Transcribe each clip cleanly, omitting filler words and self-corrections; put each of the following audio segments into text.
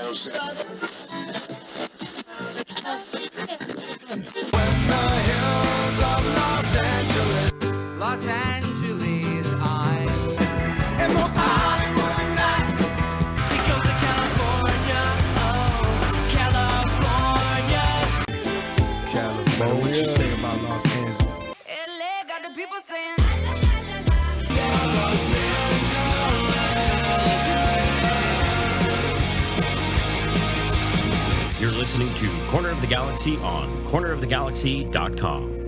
Los Angeles, I'm and most Hollywood nights. She comes to California, oh, California. What you say about Los Angeles? LA got the people saying, You're listening to Corner of the Galaxy on cornerofthegalaxy.com.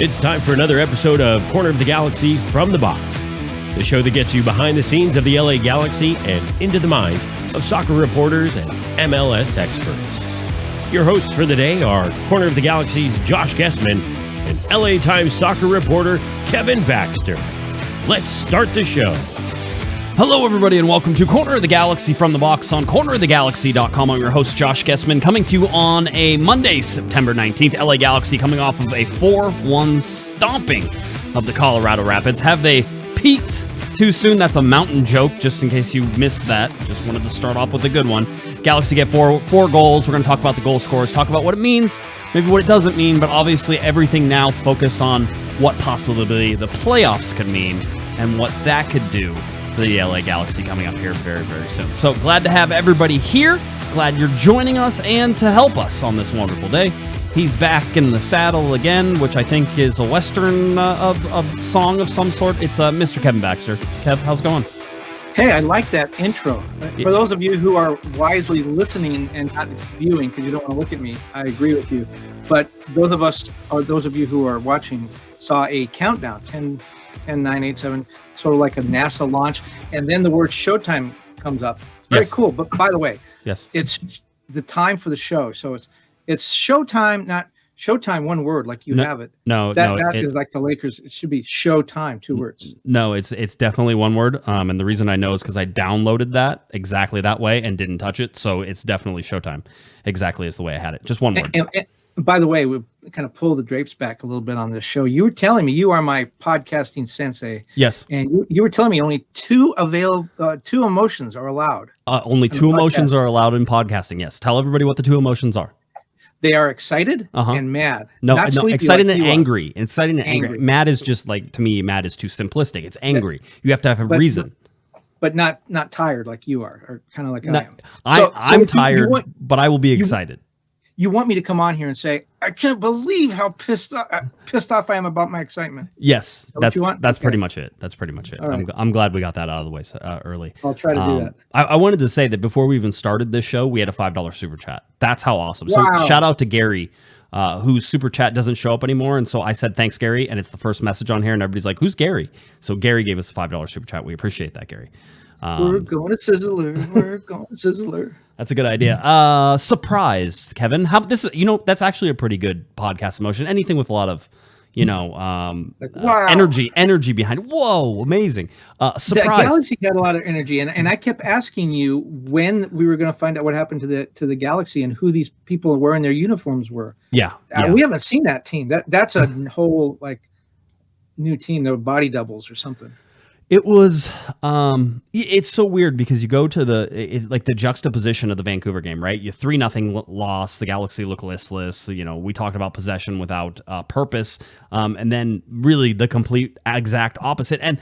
It's time for another episode of Corner of the Galaxy from the Box, the show that gets you behind the scenes of the LA Galaxy and into the minds of soccer reporters and MLS experts. Your hosts for the day are Corner of the Galaxy's Josh Guesman and LA Times soccer reporter Kevin Baxter. Let's start the show. Hello, everybody, and welcome to Corner of the Galaxy from the Box on cornerofthegalaxy.com. I'm your host, Josh Guesman, coming to you on a Monday, September 19th. LA Galaxy coming off of a 4-1 stomping of the Colorado Rapids. Have they peaked too soon? That's a mountain joke, just in case you missed that. Just wanted to start off with a good one. Galaxy get four goals. We're going to talk about the goal scorers, talk about what it means, maybe what it doesn't mean, but obviously everything now focused on what possibly the playoffs could mean and what that could do for the LA Galaxy coming up here very, very soon. So glad to have everybody here. Glad you're joining us and to help us on this wonderful day. He's back in the saddle again, which I think is a Western of song of some sort. It's Mr. Kevin Baxter. Kev, how's it going? Hey, I like that intro. For those of you who are wisely listening and not viewing because you don't want to look at me, I agree with you. But those of you who are watching saw a countdown, 10, 9, 8, 7, sort of like a NASA launch, and then the word showtime comes up. Very cool. But by the way, yes, it's the time for the show. So it's showtime, not showtime, one word, like you have it. That is like the Lakers. It should be showtime, 2 words. No, it's definitely one word. And the reason I know is because I downloaded that exactly that way and didn't touch it. So it's definitely showtime, exactly as the way I had it. Just one word. And by the way, we kind of pull the drapes back a little bit on this show. You were telling me you are my podcasting sensei. Yes. And you were telling me only two emotions are allowed. Only two emotions are allowed in podcasting. Yes. Tell everybody what the two emotions are. They are excited and mad. No, excited like and angry. Excited and angry. Mad is just like, to me, mad is too simplistic. It's angry. You have to have a reason. But not tired like you are, or kind of like I am. I'm tired, but I will be excited. You want me to come on here and say, I can't believe how pissed off I am about my excitement. Yes, that's okay. pretty much it. That's pretty much it. Right. I'm glad we got that out of the way early. I'll try to do that. I wanted to say that before we even started this show, we had a $5 super chat. That's how awesome. Wow. So shout out to Gary, whose super chat doesn't show up anymore. And so I said, thanks, Gary. And it's the first message on here. And everybody's like, who's Gary? So Gary gave us a $5 super chat. We appreciate that, Gary. We're going to Sizzler. We're going to Sizzler. That's a good idea. Surprised, Kevin. How this is, that's actually a pretty good podcast emotion. Anything with a lot of, wow. energy behind it. Whoa, amazing. Surprised. The Galaxy had a lot of energy, and I kept asking you when we were going to find out what happened to the Galaxy and who these people wearing their uniforms were. Yeah. We haven't seen that team. That's a whole new team. They're body doubles or something. It was, it's so weird because you go to the juxtaposition of the Vancouver game, right? You 3-0 loss, the Galaxy look listless. We talked about possession without purpose, and then really the complete exact opposite. And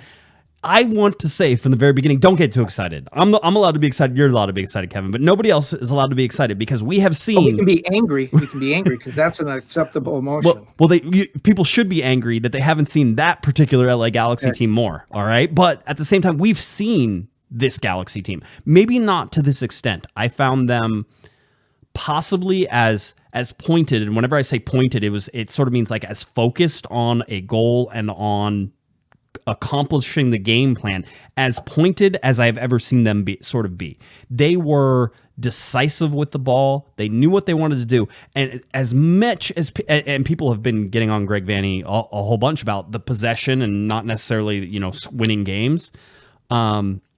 I want to say from the very beginning, don't get too excited. I'm allowed to be excited. You're allowed to be excited, Kevin, but nobody else is allowed to be excited because we have seen. We can be angry. We can be angry because that's an acceptable emotion. Well, people should be angry that they haven't seen that particular LA Galaxy team more. All right, but at the same time, we've seen this Galaxy team. Maybe not to this extent. I found them possibly as pointed, and whenever I say pointed, it sort of means like as focused on a goal and on accomplishing the game plan, as pointed as I've ever seen them be. They were decisive with the ball. They knew what they wanted to do. And as much as, and people have been getting on Greg Vanney a whole bunch about the possession and not necessarily, winning games.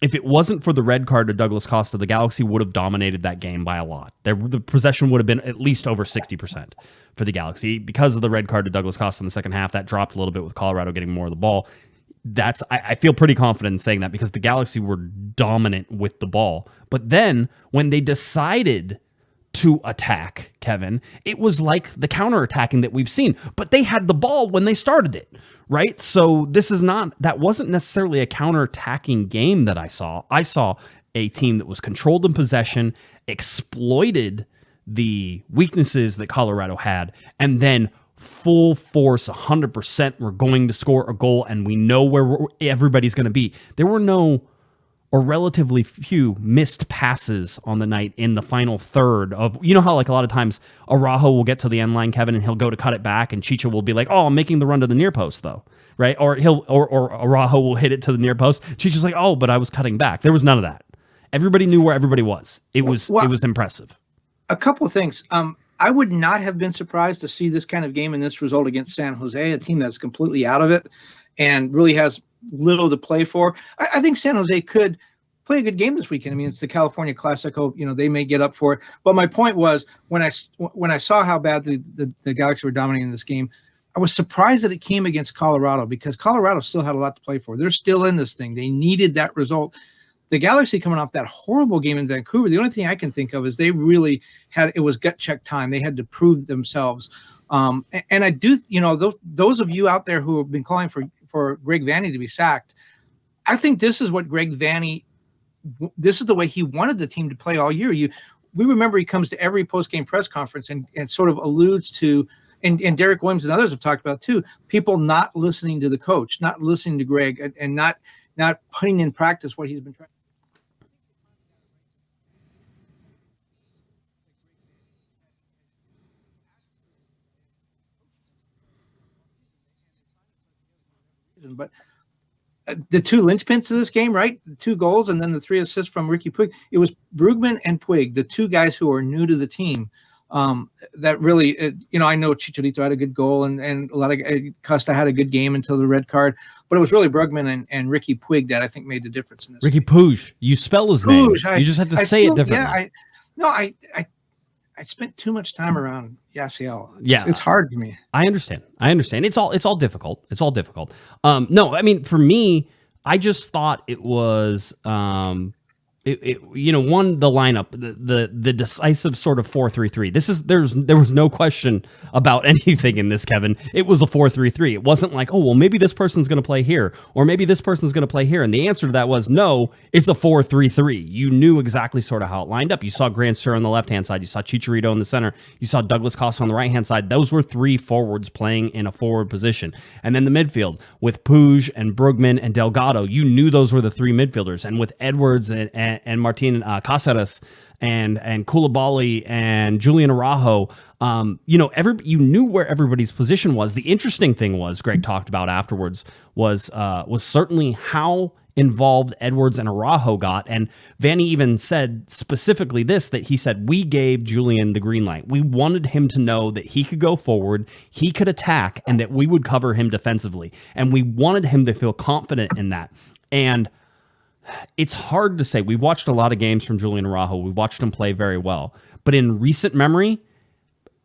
if it wasn't for the red card to Douglas Costa, the Galaxy would have dominated that game by a lot. The possession would have been at least over 60% for the Galaxy. Because of the red card to Douglas Costa in the second half, that dropped a little bit with Colorado getting more of the ball. I feel pretty confident in saying that because the Galaxy were dominant with the ball. But then when they decided to attack, Kevin, it was like the counterattacking that we've seen. But they had the ball when they started it, right? So that wasn't necessarily a counterattacking game that I saw. I saw a team that was controlled in possession, exploited the weaknesses that Colorado had, and then full force, 100%, we're going to score a goal, and we know where everybody's going to be. There were no, or relatively few, missed passes on the night in the final third of, you know how like a lot of times Araujo will get to the end line, Kevin, and he'll go to cut it back, and Chicha will be like, oh, I'm making the run to the near post though, right? Or Araujo will hit it to the near post. Chicha's like, oh, but I was cutting back. There was none of that. Everybody knew where everybody was. It was impressive. A couple of things. I would not have been surprised to see this kind of game and this result against San Jose, a team that's completely out of it and really has little to play for. I think San Jose could play a good game this weekend. I mean, it's the California Classico. You know, they may get up for it. But my point was, when I saw how badly the Galaxy were dominating this game, I was surprised that it came against Colorado because Colorado still had a lot to play for. They're still in this thing. They needed that result. The Galaxy coming off that horrible game in Vancouver, the only thing I can think of is they really it was gut check time. They had to prove themselves. And I do, you know, those of you out there who have been calling for Greg Vanney to be sacked, I think this is what Greg Vanney, this is the way he wanted the team to play all year. We remember he comes to every post-game press conference and sort of alludes to, and Derek Williams and others have talked about too, people not listening to the coach, not listening to Greg, and not putting in practice what he's been trying. But the two linchpins to this game, right? The 2 goals and then the 3 assists from Riqui Puig. It was Brugman and Puig, the 2 guys who are new to the team. That really, you know, I know Chicharito had a good goal and a lot of Costa had a good game until the red card, but it was really Brugman and Riqui Puig that I think made the difference in this. Riqui Puig, you spell his name. You just have to say it differently. Yeah, I spent too much time around Yasiel. Yeah, it's hard for me. I understand. It's all difficult. No, I mean, for me, I just thought it was, you know, the lineup, the decisive sort of 4-3-3. There was no question about anything in this, Kevin. It was a 4-3-3. It wasn't like, oh, well, maybe this person's going to play here, or maybe this person's going to play here. And the answer to that was no, it's a 4-3-3. You knew exactly sort of how it lined up. You saw Grandsir on the left-hand side. You saw Chicharito in the center. You saw Douglas Costa on the right-hand side. Those were 3 forwards playing in a forward position. And then the midfield with Puig and Brugman and Delgado, you knew those were the 3 midfielders. And with Edwards and Martin Cáceres and Koulibaly and Julian Araujo, you know, you knew where everybody's position was. The interesting thing was, Greg talked about afterwards, was certainly how involved Edwards and Araujo got. And Vanney even said specifically that he said, we gave Julian the green light. We wanted him to know that he could go forward, he could attack, and that we would cover him defensively. And we wanted him to feel confident in that. And it's hard to say. We've watched a lot of games from Julian Araujo. We've watched him play very well. But in recent memory,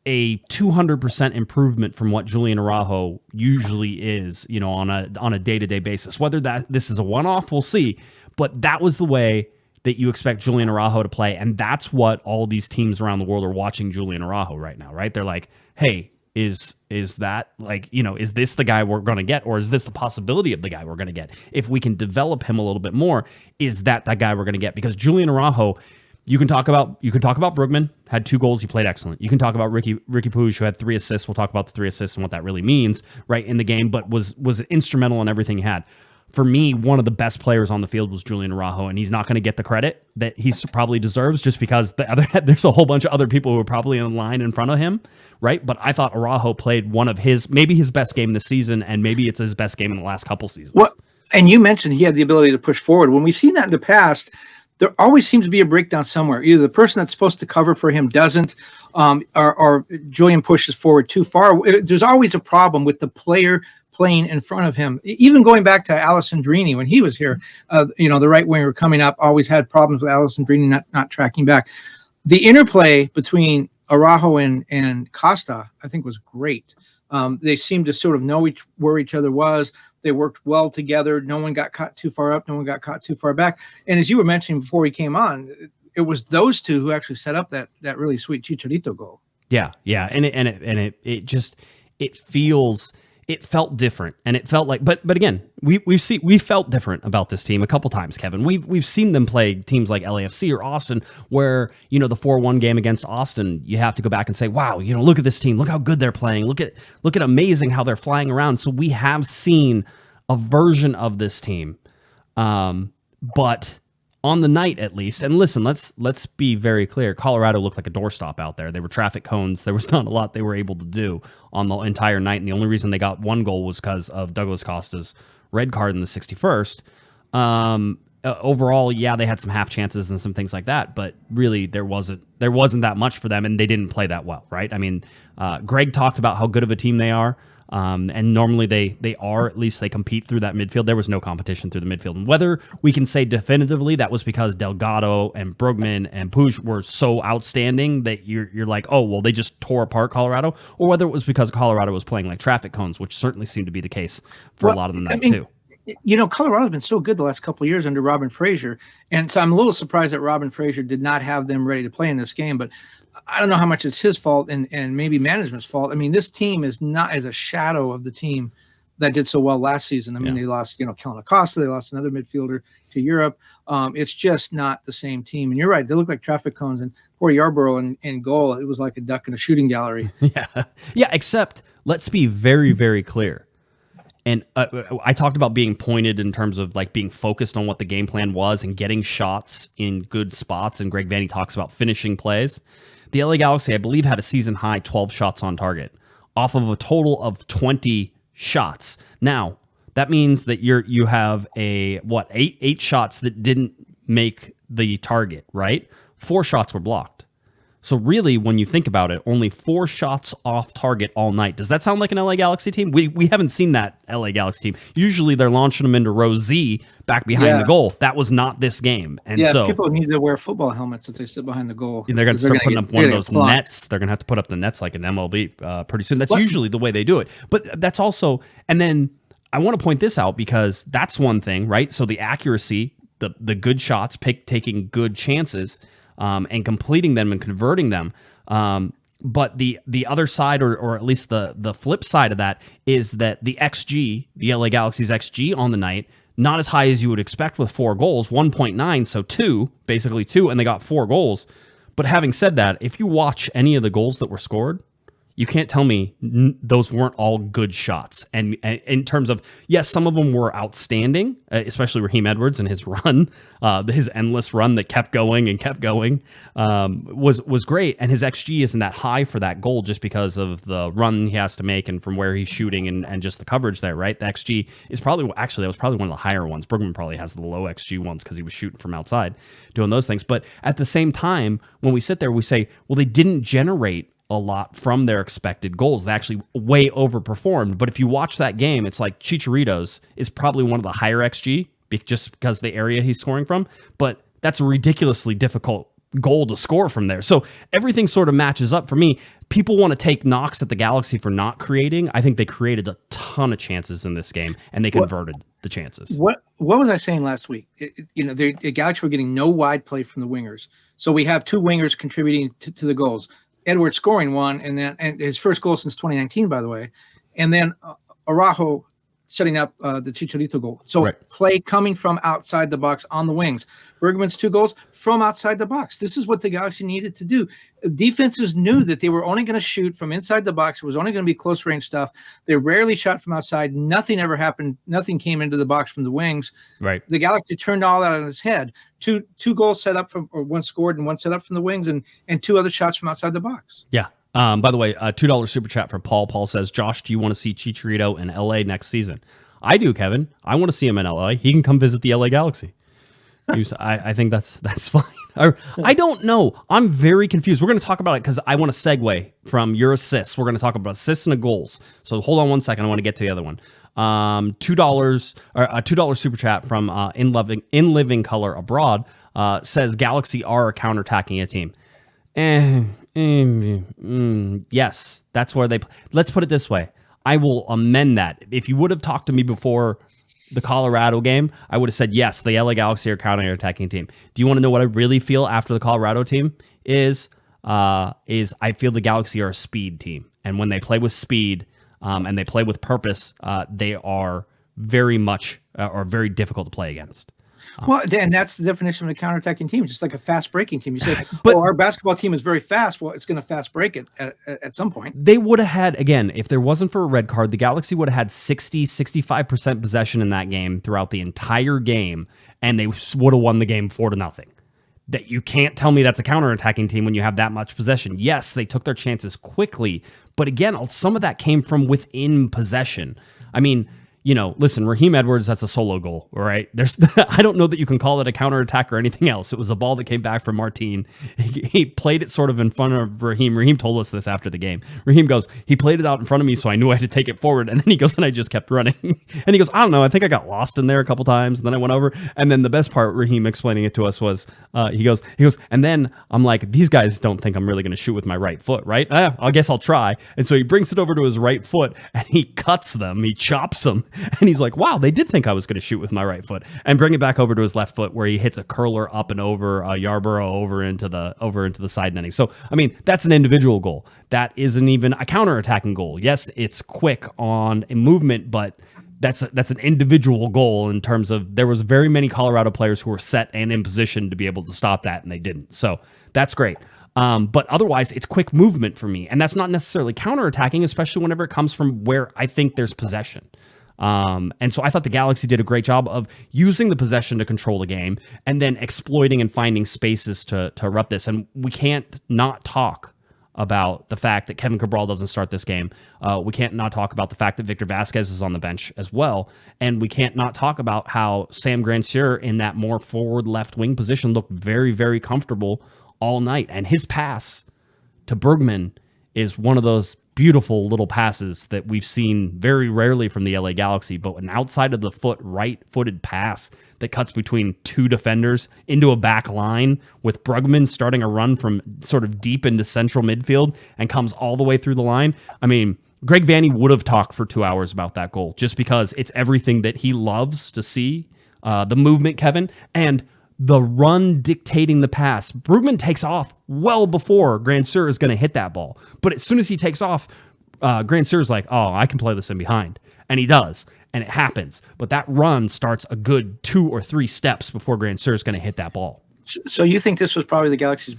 a 200% improvement from what Julian Araujo usually is, you know, on a day-to-day basis. Whether this is a one-off, we'll see. But that was the way that you expect Julian Araujo to play. And that's what all these teams around the world are watching Julian Araujo right now, right? They're like, hey, is that, like, you know, is this the guy we're going to get, or is this the possibility of the guy we're going to get? If we can develop him a little bit more, is that guy we're going to get? Because Julian Araujo, you can talk about Brugman, had 2 goals, he played excellent. You can talk about Riqui Puig, who had 3 assists. We'll talk about the 3 assists and what that really means, right, in the game, but was instrumental in everything he had. For me, one of the best players on the field was Julian Araujo, and he's not going to get the credit that he probably deserves just because there's a whole bunch of other people who are probably in line in front of him, right? But I thought Araujo played one of maybe his best game this season, and maybe it's his best game in the last couple seasons. Well, and you mentioned he had the ability to push forward. When we've seen that in the past, there always seems to be a breakdown somewhere. Either the person that's supposed to cover for him doesn't, or Julian pushes forward too far. There's always a problem with the player playing in front of him. Even going back to Alessandrini when he was here, the right winger coming up always had problems with Alessandrini not tracking back. The interplay between Araujo and Costa, I think, was great. They seemed to sort of know where each other was. They worked well together. No one got caught too far up. No one got caught too far back. And as you were mentioning before we came on, it was those two who actually set up that really sweet Chicharito goal. Yeah, and it felt different, and it felt like, but again, we felt different about this team a couple times, Kevin. We've seen them play teams like LAFC or Austin, where the 4-1 game against Austin, you have to go back and say, wow, look at this team, look how good they're playing, look at amazing how they're flying around. So we have seen a version of this team, but on the night, at least, and listen, let's be very clear. Colorado looked like a doorstop out there. They were traffic cones. There was not a lot they were able to do on the entire night, and the only reason they got one goal was because of Douglas Costa's red card in the 61st. Overall, yeah, they had some half chances and some things like that, but really there wasn't that much for them, and they didn't play that well, right? I mean, Greg talked about how good of a team they are. And normally they are, at least they compete through that midfield. There was no competition through the midfield. And whether we can say definitively that was because Delgado and Brugman and Puig were so outstanding that you're like, oh, well, they just tore apart Colorado, or whether it was because Colorado was playing like traffic cones, which certainly seemed to be the case for a lot of the night too. Colorado's been so good the last couple of years under Robin Fraser, and so I'm a little surprised that Robin Fraser did not have them ready to play in this game, but I don't know how much it's his fault and maybe management's fault. I mean, this team is not as a shadow of the team that did so well last season. I mean, They lost, Calif Costa, they lost another midfielder to Europe. It's just not the same team. And you're right, they look like traffic cones, and poor Yarborough in goal, it was like a duck in a shooting gallery. Yeah, except let's be very, very clear. And I talked about being pointed in terms of like being focused on what the game plan was and getting shots in good spots. And Greg Vanney talks about finishing plays. The LA Galaxy, I believe, had a season high 12 shots on target off of a total of 20 shots. Now, that means that you have eight shots that didn't make the target, right? 4 shots were blocked. So really, when you think about it, only 4 shots off target all night. Does that sound like an LA Galaxy team? We haven't seen that LA Galaxy team. Usually they're launching them into row Z back behind the goal. That was not this game. And so people need to wear football helmets if they sit behind the goal. They're going to start putting up one of those nets. They're going to have to put up the nets like an MLB pretty soon. That's usually the way they do it. But that's also, and then I want to point this out because that's one thing, right? So the accuracy, the good shots, taking good chances, and completing them and converting them. But the other side, or at least the flip side of that, is that the XG, the LA Galaxy's XG on the night, not as high as you would expect with 4 goals, 1.9, so 2, basically 2, and they got 4 goals. But having said that, if you watch any of the goals that were scored, you can't tell me those weren't all good shots. And in terms of, yes, some of them were outstanding, especially Raheem Edwards and his run, his endless run that kept going and kept going, was great. And his XG isn't that high for that goal just because of the run he has to make and from where he's shooting and just the coverage there, right? The XG is probably, actually, that was probably one of the higher ones. Brugman probably has the low XG ones because he was shooting from outside doing those things. But at the same time, when we sit there, we say, well, they didn't generate a lot from their expected goals. They actually way overperformed. But if you watch that game, it's like Chicharito's is probably one of the higher XG just because the area he's scoring from. But that's a ridiculously difficult goal to score from there. So everything sort of matches up for me. People want to take knocks at the Galaxy for not creating. I think they created a ton of chances in this game, and they converted the chances. What was I saying last week? The Galaxy were getting no wide play from the wingers. So we have 2 wingers contributing to the goals. Edwards scoring one, and his first goal since 2019, by the way, and then Araujo setting up the Chicharito goal. So play coming from outside the box on the wings. Brugman's 2 goals from outside the box. This is what the Galaxy needed to do. Defenses knew that they were only going to shoot from inside the box. It was only going to be close range stuff. They rarely shot from outside. Nothing ever happened. Nothing came into the box from the wings. Right. The Galaxy turned all that on its head. Two goals set up from, or one scored and one set up from the wings, and 2 other shots from outside the box. Yeah. By the way, $2 super chat for Paul. Paul says, Josh, do you want to see Chicharito in LA next season? I do, Kevin. I want to see him in LA. He can come visit the LA Galaxy. I think that's fine. I don't know. I'm very confused. We're going to talk about it because I want to segue from your assists. We're going to talk about assists and the goals. So hold on one second. I want to get to the other one. $2 or a $2 super chat from in living color abroad says Galaxy are counterattacking a team. Yes, that's where they. Let's put it this way. I will amend that. If you would have talked to me before the Colorado game, I would have said, yes, the LA Galaxy are counterattacking team. Do you want to know what I really feel after the Colorado team is I feel the Galaxy are a speed team. And when they play with speed and they play with purpose, they are very much or very difficult to play against. Well, and that's the definition of a counterattacking team, just like a fast breaking team. You say, but our basketball team is very fast. Well, it's going to fast break it at some point. They would have had, again, if there wasn't for a red card, the Galaxy would have had 65% possession in that game throughout the entire game, and they would have won the game 4-0. That you can't tell me that's a counterattacking team when you have that much possession. Yes, they took their chances quickly, but again, some of that came from within possession. I mean, listen, Raheem Edwards, that's a solo goal, all right? I don't know that you can call it a counterattack or anything else. It was a ball that came back from Martin. He played it sort of in front of Raheem. Raheem told us this after the game. Raheem goes, he played it out in front of me, so I knew I had to take it forward. And then he goes, and I just kept running. And he goes, I don't know, I think I got lost in there a couple times. And then I went over. And then the best part, Raheem explaining it to us was, he goes, and then I'm like, these guys don't think I'm really going to shoot with my right foot, right? I guess I'll try. And so he brings it over to his right foot, and he cuts them. He chops them. And he's like, wow, they did think I was going to shoot with my right foot, and bring it back over to his left foot where he hits a curler up and over Yarborough over into the side netting. So, I mean, that's an individual goal. That isn't even a counterattacking goal. Yes, it's quick on a movement, but that's an individual goal in terms of there was very many Colorado players who were set and in position to be able to stop that, and they didn't. So that's great. But otherwise, it's quick movement for me, and that's not necessarily counterattacking, especially whenever it comes from where I think there's possession. And so I thought the Galaxy did a great job of using the possession to control the game and then exploiting and finding spaces to erupt this. And we can't not talk about the fact that Kevin Cabral doesn't start this game. We can't not talk about the fact that Victor Vasquez is on the bench as well. And we can't not talk about how Sam Grandsir in that more forward left wing position looked very, very comfortable all night. And his pass to Brugman is one of those beautiful little passes that we've seen very rarely from the LA Galaxy, but an outside of the foot, right-footed pass that cuts between two defenders into a back line with Brugman starting a run from sort of deep into central midfield and comes all the way through the line. I mean, Greg Vanney would have talked for 2 hours about that goal just because it's everything that he loves to see. The movement, Kevin, and the run dictating the pass. Brugman takes off well before Grandsir is going to hit that ball. But as soon as he takes off, Grandsir is like, oh, I can play this in behind. And he does. And it happens. But that run starts a good 2 or 3 steps before Grandsir is going to hit that ball. So you think this was probably the Galaxy's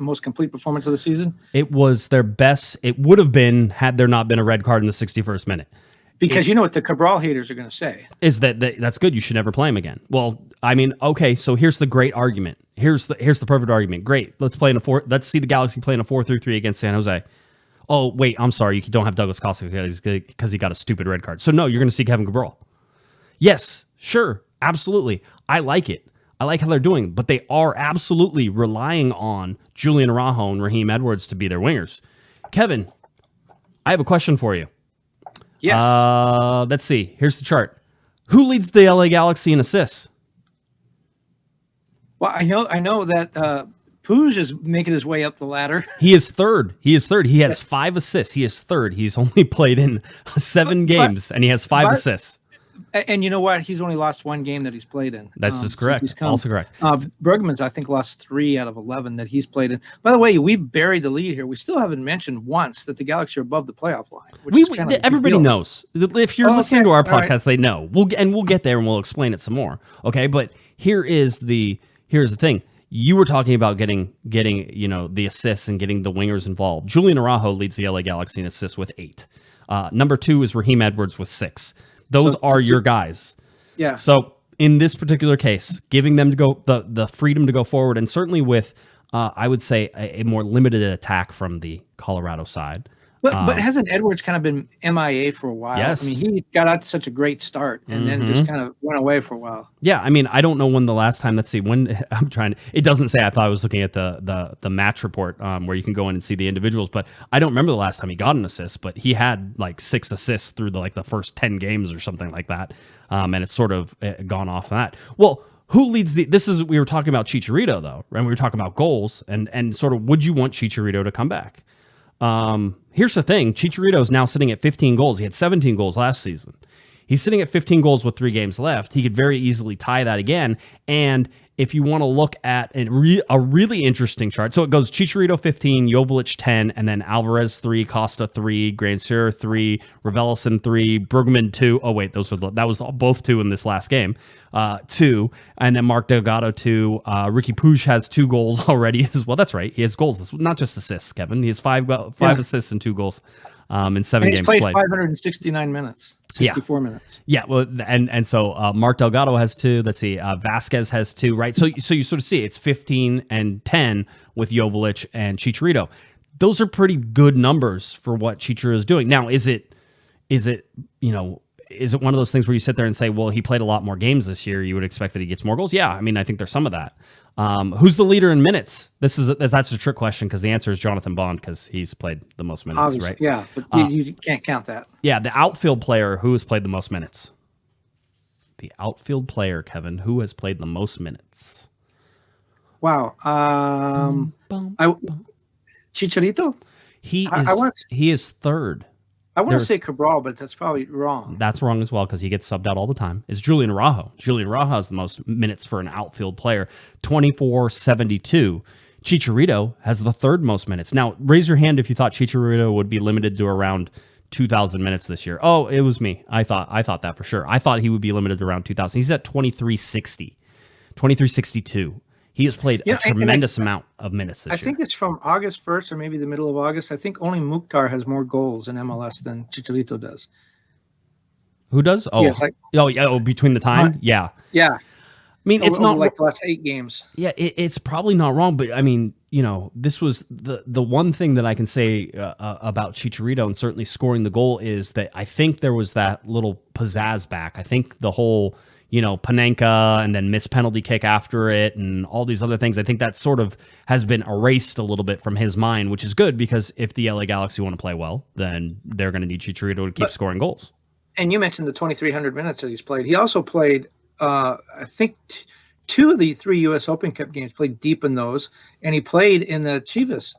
most complete performance of the season? It was their best. It would have been had there not been a red card in the 61st minute. Because you know what the Cabral haters are going to say. Is that's good. You should never play him again. Well, I mean, okay, so here's the great argument. Here's the perfect argument. Great. Let's see the Galaxy play in a 4-3-3 against San Jose. Oh, wait, I'm sorry. You don't have Douglas Costa because he got a stupid red card. So no, you're going to see Kevin Cabral. Yes, sure, absolutely. I like it. I like how they're doing, but they are absolutely relying on Julian Araujo and Raheem Edwards to be their wingers. Kevin, I have a question for you. Yes. Let's see. Here's the chart. Who leads the LA Galaxy in assists? Well, I know that Puig is making his way up the ladder. He is third. He has 5 assists. He is third. He's only played in 7 games, and he has 5 assists. And you know what? He's only lost 1 game that he's played in. That's just correct. Also correct. Brugman's, I think, lost 3 out of 11 that he's played in. By the way, we've buried the lead here. We still haven't mentioned once that the Galaxy are above the playoff line. Everybody knows. If you're listening to our podcast, they know. We'll get there and we'll explain it some more. Okay, but here's the thing. You were talking about getting the assists and getting the wingers involved. Julian Araujo leads the LA Galaxy in assists with 8. Number 2 is Raheem Edwards with 6. Those are your guys. Yeah. So in this particular case, giving them to go the freedom to go forward, and certainly with I would say a more limited attack from the Colorado side, But hasn't Edwards kind of been MIA for a while? Yes. I mean, he got out to such a great start and then just kind of went away for a while. Yeah, I mean, I don't know when the last time. Let's see. When I'm trying to. It doesn't say. I thought I was looking at the match report where you can go in and see the individuals, but I don't remember the last time he got an assist. But he had like 6 assists through the first 10 games or something like that, and it's sort of gone off of that. Well, who leads the? This is we were talking about Chicharito though, and we were talking about goals and sort of would you want Chicharito to come back? Here's the thing. Chicharito is now sitting at 15 goals. He had 17 goals last season. He's sitting at 15 goals with 3 games left. He could very easily tie that again. And if you want to look at a really interesting chart, so it goes Chicharito 15, Joveljic 10, and then Alvarez 3, Costa 3, Grandsir 3, Raveloson 3, Brugman 2. Oh wait, that was both 2 in this last game. 2, and then Mark Delgado 2. Riqui Puig has 2 goals already as well. That's right, he has goals, not just assists. Kevin, he has 5 assists and 2 goals in 7 games played. He's played 569 minutes. 64 minutes. Yeah, well, and so Mark Delgado has 2. Let's see, Vasquez has 2, right? So you sort of see it's 15 and 10 with Joveljic and Chicharito. Those are pretty good numbers for what Chicharito is doing. Now, is it one of those things where you sit there and say, well, he played a lot more games this year, you would expect that he gets more goals? Yeah, I mean, I think there's some of that. Who's the leader in minutes? That's a trick question because the answer is Jonathan Bond because he's played the most minutes, obviously, right? Yeah, but you can't count that. Yeah, the outfield player who has played the most minutes. The outfield player, Kevin, who has played the most minutes. Wow. Chicharito? He is third. I want to say Cabral, but that's probably wrong. That's wrong as well because he gets subbed out all the time. It's Julian Araujo. Julian Araujo has the most minutes for an outfield player, 2472. Chicharito has the 3rd most minutes. Now, raise your hand if you thought Chicharito would be limited to around 2,000 minutes this year. Oh, it was me. I thought that for sure. I thought he would be limited to around 2,000. He's at 2360, 2362. He has played a tremendous amount of minutes this year. I think it's from August 1st or maybe the middle of August. I think only Mukhtar has more goals in MLS than Chicharito does. Who does? Oh, yeah, between the time? Yeah. Yeah. I mean, it's not like the last 8 games. Yeah, it's probably not wrong, but I mean, this was the one thing that I can say about Chicharito and certainly scoring the goal is that I think there was that little pizzazz back. I think the whole Panenka and then missed penalty kick after it and all these other things. I think that sort of has been erased a little bit from his mind, which is good because if the LA Galaxy want to play well, then they're going to need Chicharito to keep scoring goals. And you mentioned the 2,300 minutes that he's played. He also played, I think, 2 of the 3 U.S. Open Cup games, played deep in those, and he played in the Chivas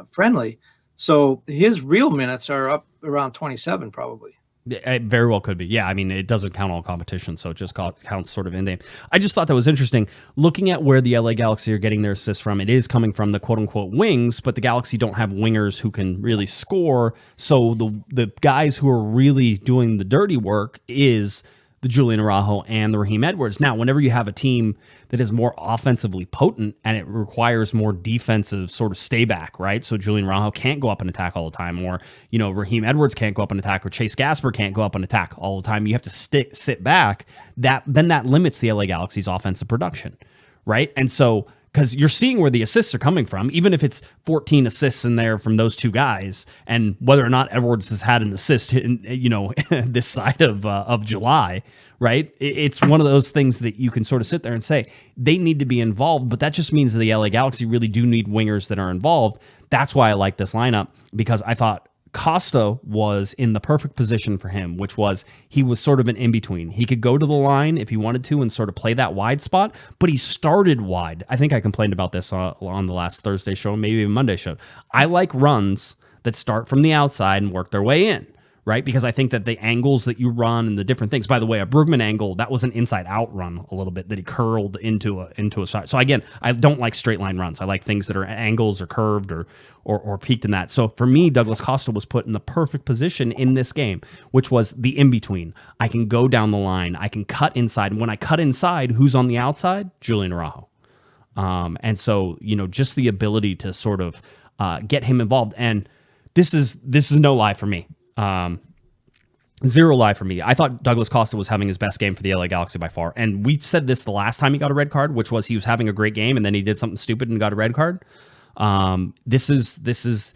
friendly. So his real minutes are up around 27 probably. It very well could be. Yeah, I mean, it doesn't count all competition, so it just counts sort of in game. I just thought that was interesting. Looking at where the LA Galaxy are getting their assists from, it is coming from the quote-unquote wings, but the Galaxy don't have wingers who can really score, so the guys who are really doing the dirty work is the Julian Araujo and the Raheem Edwards. Now, whenever you have a team that is more offensively potent and it requires more defensive sort of stay back, right? So Julian Araujo can't go up and attack all the time, or, Raheem Edwards can't go up and attack, or Chase Gasper can't go up and attack all the time. You have to sit back. Then that limits the LA Galaxy's offensive production, right? And so, because you're seeing where the assists are coming from, even if it's 14 assists in there from those 2 guys, and whether or not Edwards has had an assist, this side of July, right? It's one of those things that you can sort of sit there and say they need to be involved, but that just means that the LA Galaxy really do need wingers that are involved. That's why I like this lineup, because I thought Costa was in the perfect position for him, which was he was sort of an in-between. He could go to the line if he wanted to and sort of play that wide spot, but he started wide. I think I complained about this on the last Thursday show, maybe even Monday show. I like runs that start from the outside and work their way in, right? Because I think that the angles that you run and the different things, by the way, a Brugman angle, that was an inside-out run a little bit that he curled into a side. So again, I don't like straight line runs. I like things that are angles or curved or peaked in that. So for me, Douglas Costa was put in the perfect position in this game, which was the in-between. I can go down the line. I can cut inside. And when I cut inside, who's on the outside? Julian Araujo. And so, just the ability to sort of get him involved. And this is no lie for me. Zero lie for me. I thought Douglas Costa was having his best game for the LA Galaxy by far. And we said this the last time he got a red card, which was he was having a great game and then he did something stupid and got a red card. This is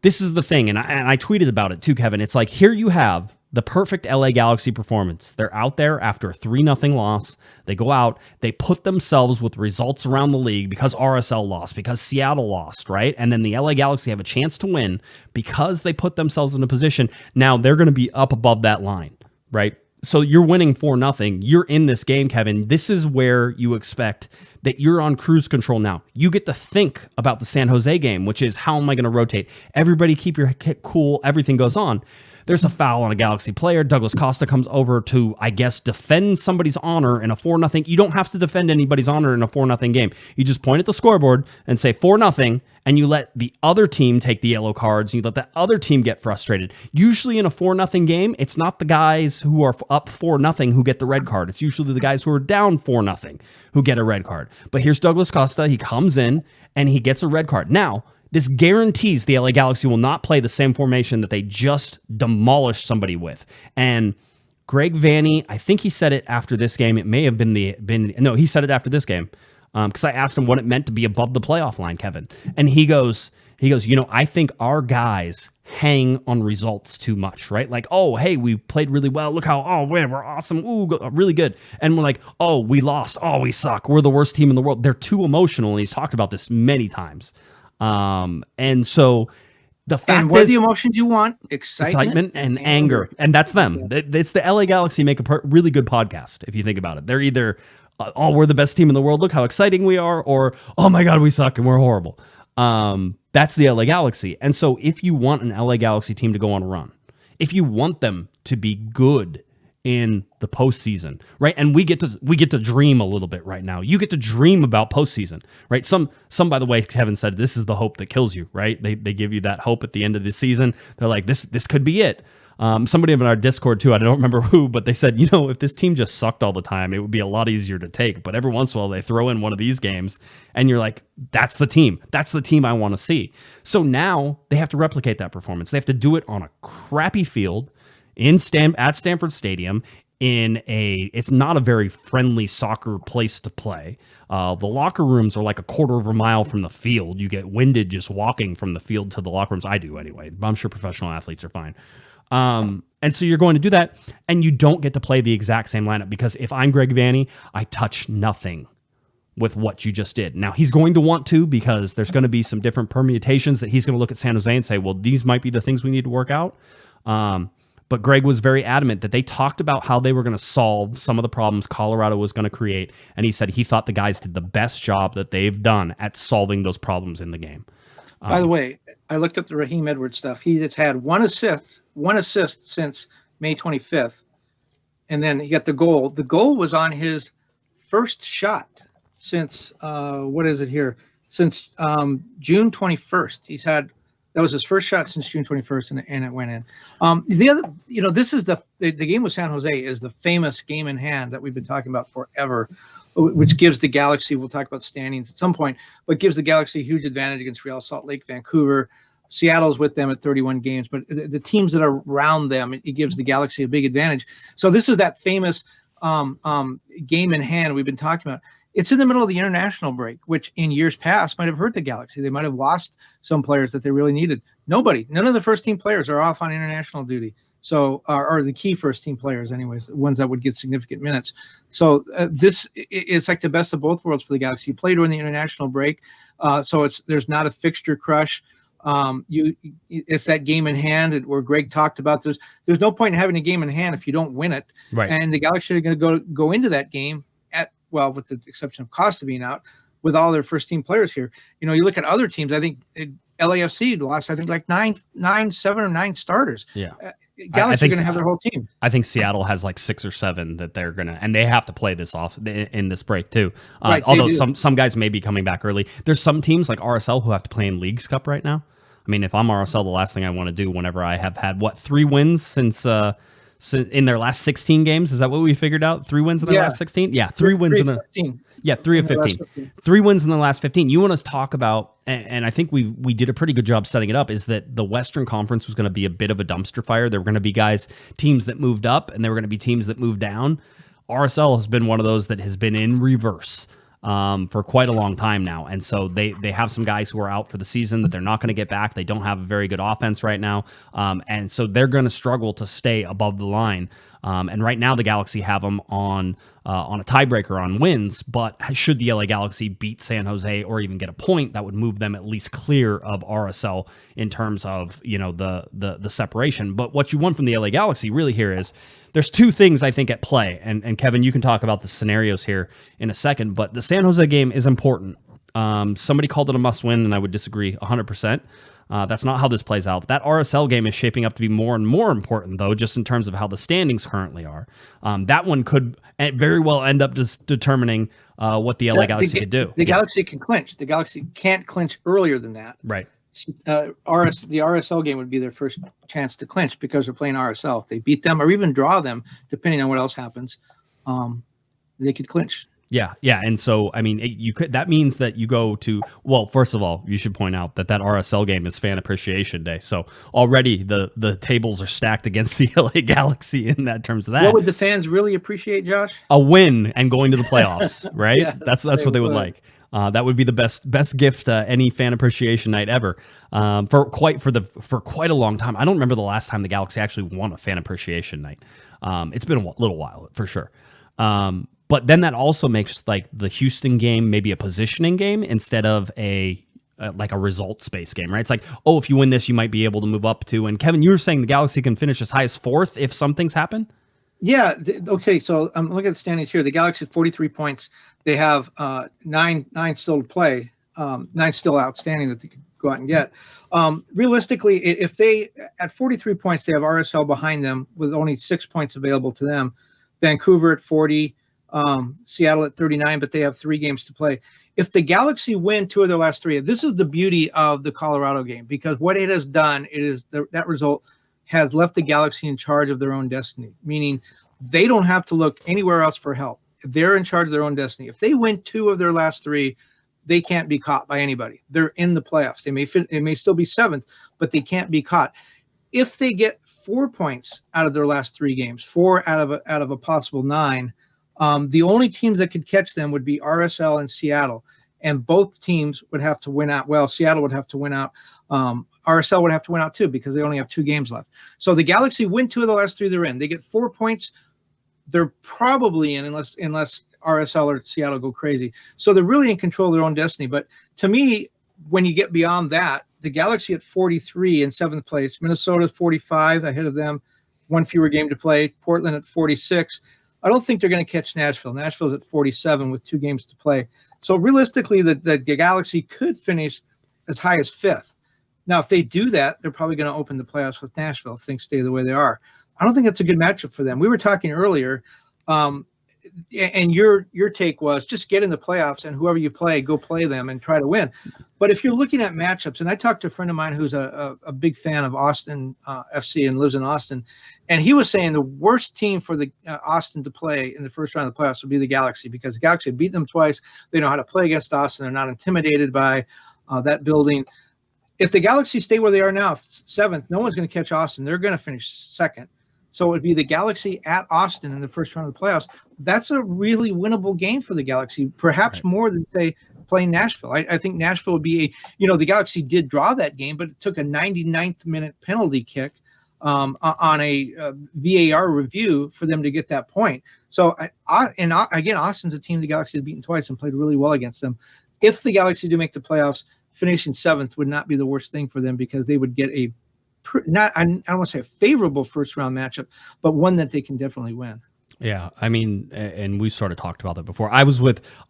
this is the thing, and I tweeted about it too, Kevin. It's like, here you have the perfect LA Galaxy performance. They're out there after a 3-0 loss. They go out, they put themselves with results around the league because RSL lost, because Seattle lost, right? And then the LA Galaxy have a chance to win because they put themselves in a position. Now they're going to be up above that line, right? So you're winning 4-0. You're in this game, Kevin. This is where you expect that you're on cruise control now. You get to think about the San Jose game, which is, how am I going to rotate? Everybody keep your cool. Everything goes on. There's a foul on a Galaxy player. Douglas Costa comes over to, I guess, defend somebody's honor in a 4-0. You don't have to defend anybody's honor in a 4-0 game. You just point at the scoreboard and say 4-0, and you let the other team take the yellow cards, and you let the other team get frustrated. Usually in a 4-0 game, it's not the guys who are up 4-0 who get the red card. It's usually the guys who are down 4-0 who get a red card. But here's Douglas Costa. He comes in, and he gets a red card. Now, this guarantees the LA Galaxy will not play the same formation that they just demolished somebody with. And Greg Vanney, I think he said it after this game. It may have been no, he said it after this game. Because I asked him what it meant to be above the playoff line, Kevin. And he goes, I think our guys hang on results too much, right? Like, oh, hey, we played really well. Look how, we're awesome. Ooh, really good. And we're like, oh, we lost. Oh, we suck. We're the worst team in the world. They're too emotional. And he's talked about this many times. And so the fact and what is, are the emotions you want? Excitement and anger. And that's them. It's the LA Galaxy make a really good podcast, if you think about it. They're either, we're the best team in the world, look how exciting we are, or, oh my God, we suck and we're horrible. That's the LA Galaxy. And so if you want an LA Galaxy team to go on a run, if you want them to be good in the postseason, right? And we get to dream a little bit right now. You get to dream about postseason, right? Some by the way, Kevin said, this is the hope that kills you, right? They give you that hope at the end of the season. They're like, this could be it. Somebody in our Discord too, I don't remember who, but they said, if this team just sucked all the time, it would be a lot easier to take. But every once in a while, they throw in one of these games, and you're like, that's the team. That's the team I want to see. So now they have to replicate that performance. They have to do it on a crappy field at Stanford Stadium. It's not a very friendly soccer place to play. The locker rooms are like a quarter of a mile from the field. You get winded just walking from the field to the locker rooms. I do anyway. I'm sure professional athletes are fine. And so you're going to do that, and you don't get to play the exact same lineup, because if I'm Greg Vanney, I touch nothing with what you just did. Now, he's going to want to, because there's going to be some different permutations that he's going to look at San Jose and say, well, these might be the things we need to work out. But Greg was very adamant that they talked about how they were going to solve some of the problems Colorado was going to create. And he said he thought the guys did the best job that they've done at solving those problems in the game. By the way, I looked up the Raheem Edwards stuff. He has had one assist since May 25th. And then he got the goal. The goal was on his first shot since, since June 21st. That was his first shot since June 21st, and it went in. The other, this is the game with San Jose is the famous game in hand that we've been talking about forever, which gives the Galaxy, we'll talk about standings at some point, but gives the Galaxy a huge advantage against Real Salt Lake, Vancouver. Seattle's with them at 31 games, but the teams that are around them, it gives the Galaxy a big advantage. So this is that famous game in hand we've been talking about. It's in the middle of the international break, which in years past might have hurt the Galaxy. They might have lost some players that they really needed. None of the first team players are off on international duty. So, or the key first team players anyways, the ones that would get significant minutes. So it's like the best of both worlds for the Galaxy. You play during the international break. So there's not a fixture crush. It's that game in hand where Greg talked about. There's no point in having a game in hand if you don't win it. Right. And the Galaxy are going to go into that game with the exception of Costa being out, with all their first team players here. You look at other teams. I think LAFC lost, like 7 or 9 starters. Yeah. Galaxy are going to have their whole team. I think Seattle has like 6 or 7 that they're going to, and they have to play this off in this break too. Right, although some guys may be coming back early. There's some teams like RSL who have to play in Leagues Cup right now. I mean, if I'm RSL, the last thing I want to do whenever I have had 3 wins since in their last 16 games, is that what we figured out? 3 wins in their last 16? Yeah, 3 wins in the 15. Yeah, 3 of 15. 3 wins in the last 15. You want us to talk about, and I think we did a pretty good job setting it up, is that the Western Conference was going to be a bit of a dumpster fire. There were going to be teams that moved up, and there were going to be teams that moved down. RSL has been one of those that has been in reverse. for quite a long time now. And so they have some guys who are out for the season that they're not going to get back. They don't have a very good offense right now. And so they're going to struggle to stay above the line. And right now the Galaxy have them on a tiebreaker on wins, but should the LA Galaxy beat San Jose or even get a point, that would move them at least clear of RSL in terms of, the separation. But what you want from the LA Galaxy really here is there's two things I think at play. And Kevin, you can talk about the scenarios here in a second, but the San Jose game is important. Somebody called it a must win, and I would disagree 100%. That's not how this plays out. That RSL game is shaping up to be more and more important, though, just in terms of how the standings currently are. That one could very well end up just determining what the LA Galaxy could do. The Galaxy can clinch. The Galaxy can't clinch earlier than that. Right. The RSL game would be their first chance to clinch because they're playing RSL. If they beat them or even draw them, depending on what else happens, they could clinch. Yeah, and so I mean, you could. That means that you go to. Well, first of all, you should point out that RSL game is Fan Appreciation Day, so already the tables are stacked against the LA Galaxy in that terms of that. What would the fans really appreciate, Josh? A win and going to the playoffs, right? Yeah, that's what they would like. That would be the best gift any fan appreciation night ever. For quite a long time. I don't remember the last time the Galaxy actually won a fan appreciation night. It's been a little while for sure. But then that also makes like the Houston game maybe a positioning game instead of a results-based game, right? It's like, oh, if you win this, you might be able to move up to. And Kevin, you were saying the Galaxy can finish as high as 4th if something's happened? Yeah. Okay. So I'm looking at the standings here. The Galaxy have 43 points. They have nine still to play, 9 still outstanding that they could go out and get. Realistically, if they at 43 points, they have RSL behind them with only 6 points available to them. Vancouver at 40. Seattle at 39, but they have 3 games to play. If the Galaxy win 2 of their last 3, this is the beauty of the Colorado game, because what it has done, that result has left the Galaxy in charge of their own destiny, meaning they don't have to look anywhere else for help. They're in charge of their own destiny. If they win 2 of their last 3, they can't be caught by anybody. They're in the playoffs. They may still be 7th, but they can't be caught. If they get 4 points out of their last 3 games, 4 out of a possible 9, the only teams that could catch them would be RSL and Seattle, and both teams would have to win out. Well, Seattle would have to win out. RSL would have to win out too because they only have 2 games left. So the Galaxy win 2 of the last 3 they're in. They get 4 points. They're probably in unless RSL or Seattle go crazy. So they're really in control of their own destiny. But to me, when you get beyond that, the Galaxy at 43 in 7th place, Minnesota 45 ahead of them, 1 fewer game to play. Portland at 46. I don't think they're going to catch Nashville. Nashville's at 47 with 2 games to play. So realistically, the Galaxy could finish as high as 5th. Now, if they do that, they're probably going to open the playoffs with Nashville if things stay the way they are. I don't think that's a good matchup for them. We were talking earlier, and your take was just get in the playoffs and whoever you play, go play them and try to win. But if you're looking at matchups, and I talked to a friend of mine who's a big fan of Austin FC and lives in Austin, and he was saying the worst team for the Austin to play in the first round of the playoffs would be the Galaxy, because the Galaxy beat them twice. They know how to play against Austin. They're not intimidated by that building. If the Galaxy stay where they are now, 7th, no one's going to catch Austin. They're going to finish 2nd. So it would be the Galaxy at Austin in the first round of the playoffs. That's a really winnable game for the Galaxy, perhaps more than, say, playing Nashville. I think Nashville would be the Galaxy did draw that game, but it took a 99th minute penalty kick on a VAR review for them to get that point. So, again, Austin's a team the Galaxy has beaten twice and played really well against them. If the Galaxy do make the playoffs, finishing 7th would not be the worst thing for them, because they would get I don't want to say a favorable first round matchup, but one that they can definitely win. Yeah, I mean, and we sort of talked about that before. I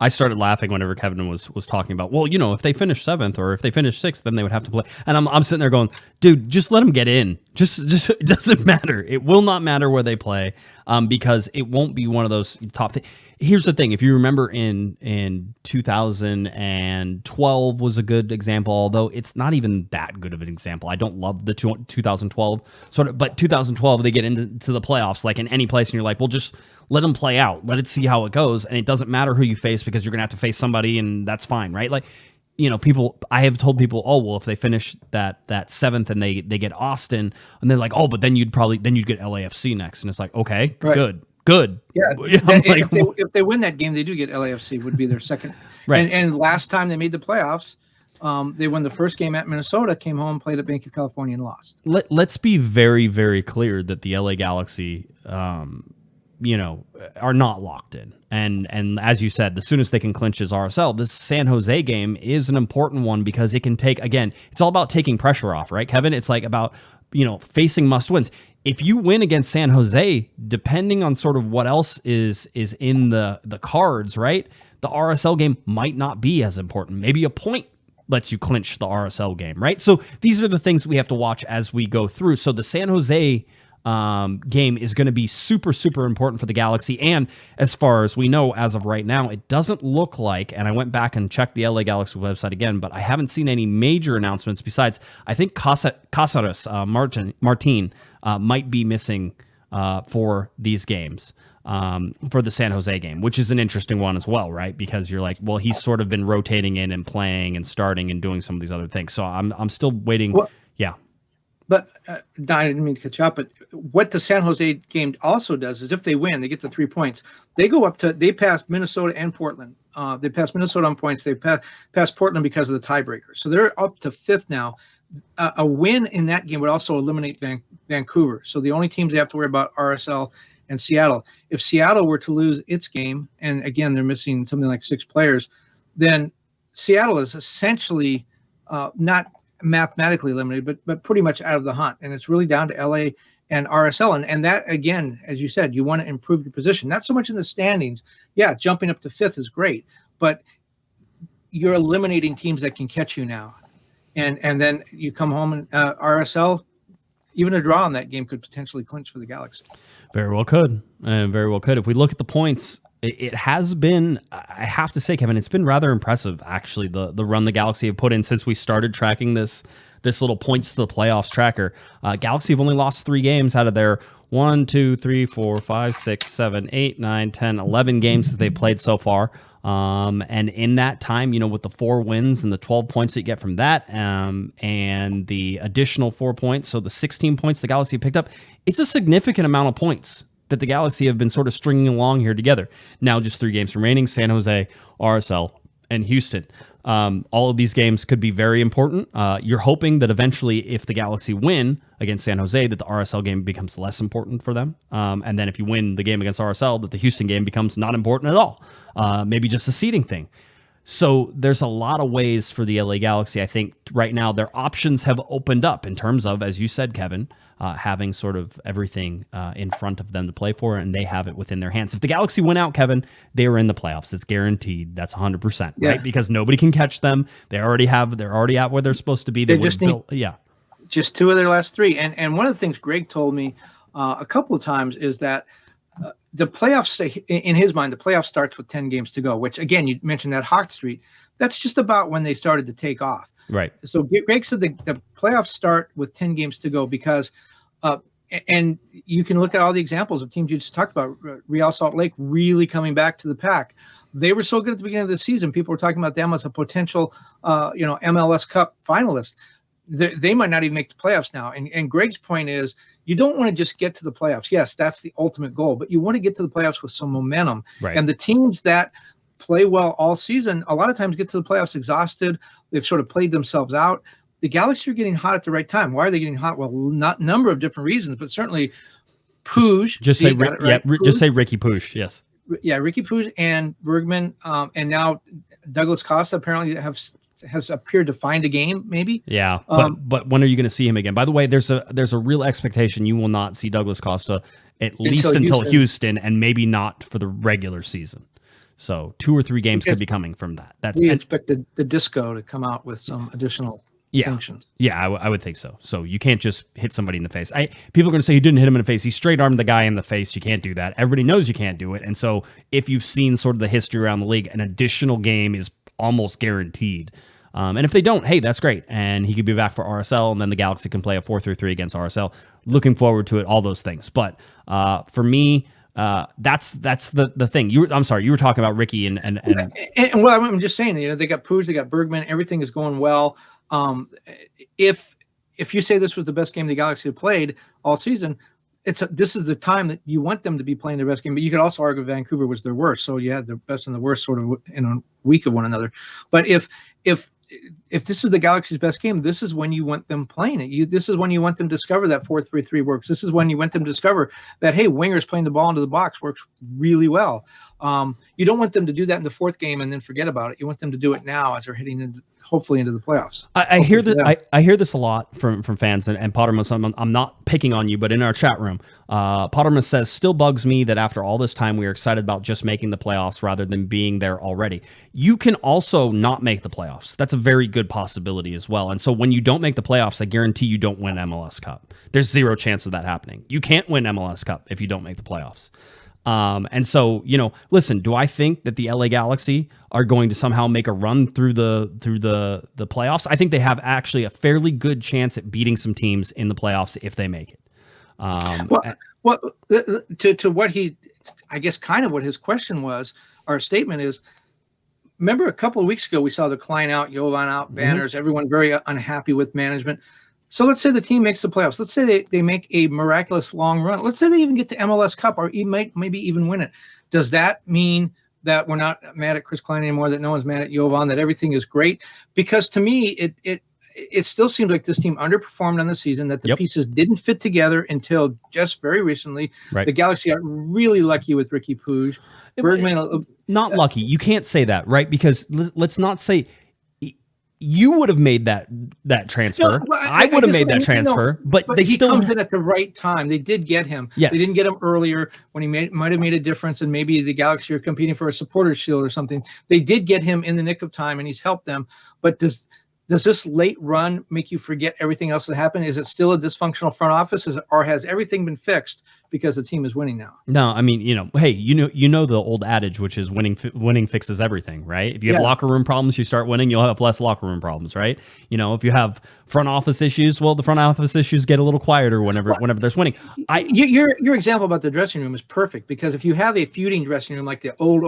started laughing whenever Kevin was talking about, well, if they finish 7th or if they finish 6th, then they would have to play. And I'm sitting there going, dude, just let them get in. Just it doesn't matter. It will not matter where they play, because it won't be one of those top things. Here's the thing. If you remember in 2012 was a good example, although it's not even that good of an example. I don't love the 2012 but 2012, they get into the playoffs like in any place, and you're like, well, just let them play out. Let it see how it goes. And it doesn't matter who you face, because you're going to have to face somebody, and that's fine, right? Like, I have told people, oh, well, if they finish that 7th and they get Austin, and they're like, oh, but then you'd get LAFC next. And it's like, okay, right. Good. good. Yeah, I'm like, if they win that game, they do get LAFC. Would be their second. Right. And last time they made the playoffs, they won the first game at Minnesota, came home, played at Bank of California, and lost. Let's be very, very clear that the LA Galaxy, are not locked in. And as you said, the soonest they can clinch is RSL. This San Jose game is an important one because it can take, again, it's all about taking pressure off, right, Kevin? It's like about, facing must wins. If you win against San Jose, depending on sort of what else is in the cards, right, the RSL game might not be as important. Maybe a point lets you clinch the RSL game, right? So these are the things we have to watch as we go through. So the San Jose game is going to be super, super important for the Galaxy. And as far as we know, as of right now, it doesn't look like, and I went back and checked the LA Galaxy website again, but I haven't seen any major announcements besides, I think Cáceres Martin might be missing for these games. For the San Jose game, which is an interesting one as well, right? Because you're like, well, he's sort of been rotating in and playing and starting and doing some of these other things. So I'm still waiting. Well, yeah. But I didn't mean to cut you up, but what the San Jose game also does is if they win, they get the 3 points. They pass Minnesota and Portland. They pass Minnesota on points. They pass Portland because of the tiebreaker. So they're up to 5th now. A win in that game would also eliminate Vancouver. So the only teams they have to worry about are RSL and Seattle. If Seattle were to lose its game, and again, they're missing something like 6 players, then Seattle is essentially not mathematically eliminated, but pretty much out of the hunt. And it's really down to LA and RSL. And that, again, as you said, you want to improve your position. Not so much in the standings. Yeah, jumping up to 5th is great, but you're eliminating teams that can catch you now. And then you come home and RSL, even a draw in that game could potentially clinch for the Galaxy. Very well could. Very well could. If we look at the points, it has been, I have to say, Kevin, it's been rather impressive, actually, the run the Galaxy have put in since we started tracking this little points to the playoffs tracker. Galaxy have only lost 3 games out of their 1, 2, 3, 4, 5, 6, 7, 8, 9, 10, 11 games that they played so far. And in that time, with the 4 wins and the 12 points that you get from that, and the additional 4 points, so the 16 points the Galaxy picked up, it's a significant amount of points that the Galaxy have been sort of stringing along here together. Now just 3 games remaining: San Jose, RSL, and Houston. All of these games could be very important. You're hoping that eventually, if the Galaxy win against San Jose, that the RSL game becomes less important for them. And then if you win the game against RSL, that the Houston game becomes not important at all. Maybe just a seeding thing. So there's a lot of ways for the LA Galaxy. I think right now their options have opened up in terms of, as you said, Kevin, having sort of everything in front of them to play for, and they have it within their hands. If the Galaxy win out, Kevin, they are in the playoffs. It's guaranteed. That's 100%, yeah. Right? Because nobody can catch them. They're already out where they're supposed to be. They just need just 2 of their last 3. And one of the things Greg told me a couple of times is that the playoffs, in his mind, the playoff starts with 10 games to go, which, again, you mentioned that hot streak. That's just about when they started to take off. Right. So Greg said the playoffs start with 10 games to go because, and you can look at all the examples of teams you just talked about. Real Salt Lake really coming back to the pack. They were so good at the beginning of the season. People were talking about them as a potential, MLS Cup finalist. They might not even make the playoffs now. And Greg's point is, you don't want to just get to the playoffs. Yes, that's the ultimate goal, but you want to get to the playoffs with some momentum. Right. And the teams that play well all season, a lot of times get to the playoffs exhausted. They've sort of played themselves out. The Galaxy are getting hot at the right time. Why are they getting hot? Well, not a number of different reasons, but certainly Puig. Just say Riqui Puig. Yes. Yeah, Riqui Puig and Brugman, and now Douglas Costa apparently has appeared to find a game, maybe. Yeah, but when are you going to see him again? By the way, there's a real expectation you will not see Douglas Costa at least until Houston, and maybe not for the regular season. So 2 or 3 games could be coming from that. We expect the disco to come out with some additional sanctions. Yeah, I would think so. So you can't just hit somebody in the face. People are going to say you didn't hit him in the face. He straight armed the guy in the face. You can't do that. Everybody knows you can't do it. And so if you've seen sort of the history around the league, an additional game is almost guaranteed. And if they don't, hey, that's great. And he could be back for RSL, and then the Galaxy can play a 4-3-3 against RSL. Looking forward to it, all those things. But for me, that's the thing. I'm sorry, you were talking about Riqui and well, I'm just saying, they got Puig, they got Brugman, everything is going well. If you say this was the best game the Galaxy have played all season, this is the time that you want them to be playing their best game. But you could also argue Vancouver was their worst, so you had the best and the worst sort of in a week of one another. But if this is the Galaxy's best game, this is when you want them playing it. This is when you want them to discover that 4-3-3 works. This is when you want them to discover that, hey, wingers playing the ball into the box works really well. You don't want them to do that in the fourth game and then forget about it. You want them to do it now as they're heading hopefully into the playoffs. I hear that. I hear this a lot from fans and Pottermus. I'm not picking on you, but in our chat room, Pottermus says, still bugs me that after all this time we are excited about just making the playoffs rather than being there already. You can also not make the playoffs. That's a very good possibility as well. And so when you don't make the playoffs, I guarantee you don't win MLS Cup. There's zero chance of that happening. You can't win MLS Cup if you don't make the playoffs. And so, listen, do I think that the LA Galaxy are going to somehow make a run through the playoffs? I think they have actually a fairly good chance at beating some teams in the playoffs if they make it. To what I guess kind of what his question was, our statement is, remember a couple of weeks ago, we saw the Klein out, Jovan out, banners, everyone very unhappy with management. So let's say the team makes the playoffs. Let's say they make a miraculous long run. Let's say they even get to MLS Cup or maybe even win it. Does that mean that we're not mad at Chris Klein anymore, that no one's mad at Jovan, that everything is great? Because to me, it still seems like this team underperformed on the season, that the pieces didn't fit together until just very recently. Right. The Galaxy got really lucky with Riqui Puig. Brugman, not lucky. You can't say that, right? Because let's not say you would have made that transfer. No, well, I would have made that transfer, but they he still comes in at the right time. They did get him. Yes. They didn't get him earlier when he might have made a difference, and maybe the Galaxy are competing for a supporters shield or something. They did get him in the nick of time, and he's helped them. But does this late run make you forget everything else that happened? Is it still a dysfunctional front office, or has everything been fixed because the team is winning now? No, I mean, hey, you know the old adage, which is winning fixes everything, right? If you have locker room problems, you start winning, you'll have less locker room problems, right? If you have front office issues, well, the front office issues get a little quieter whenever there's winning. Your example about the dressing room is perfect, because if you have a feuding dressing room like the old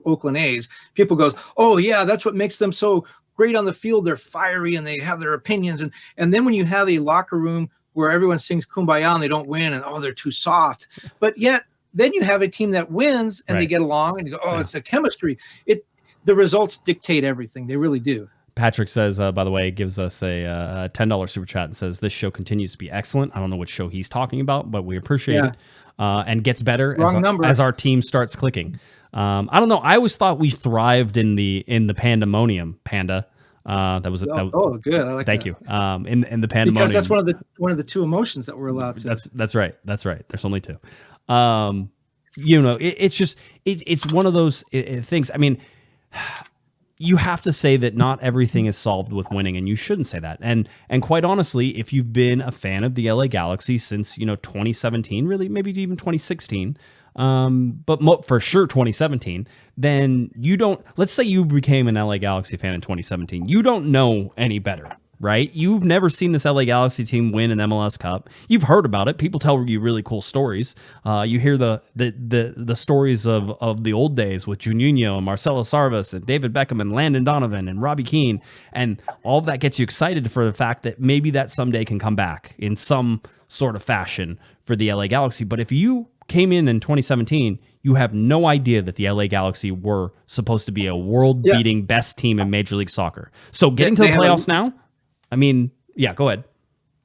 Oakland A's, people goes, oh yeah, that's what makes them so great on the field. They're fiery and they have their opinions, and then when you have a locker room where everyone sings Kumbaya and they don't win, and they're too soft, but yet then you have a team that wins and they get along, and you go, it's a chemistry. The results dictate everything. They really do. Patrick says, by the way, gives us a $10 super chat and says, this show continues to be excellent. I don't know what show he's talking about, but we appreciate it, and gets better as our team starts clicking. I don't know. I always thought we thrived in the pandemonium. Panda. That was good. I like thank that. You. In the pandemonium, because that's one of the two emotions that we're allowed to. That's right. There's only two. It's one of those things. I mean, you have to say that not everything is solved with winning, and you shouldn't say that. And quite honestly, if you've been a fan of the LA Galaxy since 2017, really maybe even 2016. But for sure 2017, then you don't, let's say you became an LA Galaxy fan in 2017. You don't know any better, right? You've never seen this LA Galaxy team win an MLS Cup. You've heard about it. People tell you really cool stories. You hear the stories of the old days with Juninho and Marcelo Sarvas and David Beckham and Landon Donovan and Robbie Keane. And all of that gets you excited for the fact that maybe that someday can come back in some sort of fashion for the LA Galaxy. But if you came in 2017, you have no idea that the LA Galaxy were supposed to be a world-beating best team in Major League Soccer. So getting to the playoffs now, I mean, go ahead.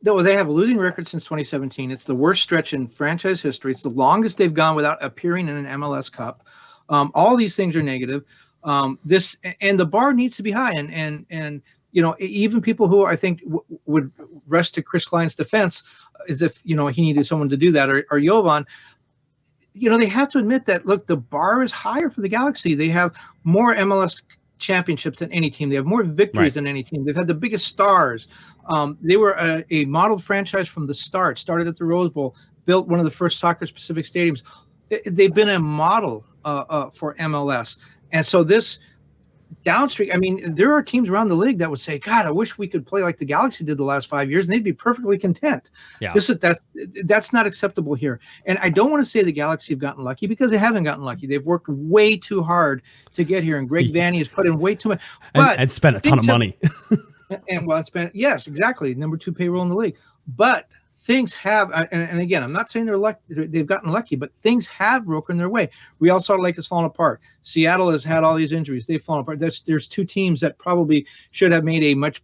No, they have a losing record since 2017. It's the worst stretch in franchise history. It's the longest they've gone without appearing in an MLS Cup. All these things are negative. The bar needs to be high, and even people who I think would rush to Chris Klein's defense as if he needed someone to do that, or Jovan. They have to admit that, look, the bar is higher for the Galaxy. They have more MLS championships than any team. They have more victories than any team. They've had the biggest stars. They were a model franchise from the start, started at the Rose Bowl, built one of the first soccer-specific stadiums. They've been a model for MLS. And so this downstream, I mean, there are teams around the league that would say, God, I wish we could play like the Galaxy did the last 5 years, and they'd be perfectly content. Yeah. That's not acceptable here. And I don't want to say the Galaxy have gotten lucky, because they haven't gotten lucky. They've worked way too hard to get here, and Greg Vanney has put in way too much. And spent a ton of money. Yes, exactly. Number 2 payroll in the league. But things have, and again, I'm not saying they've gotten lucky, but things have broken their way. Real Salt Lake has fallen apart. Seattle has had all these injuries. They've fallen apart. There's two teams that probably should have made a much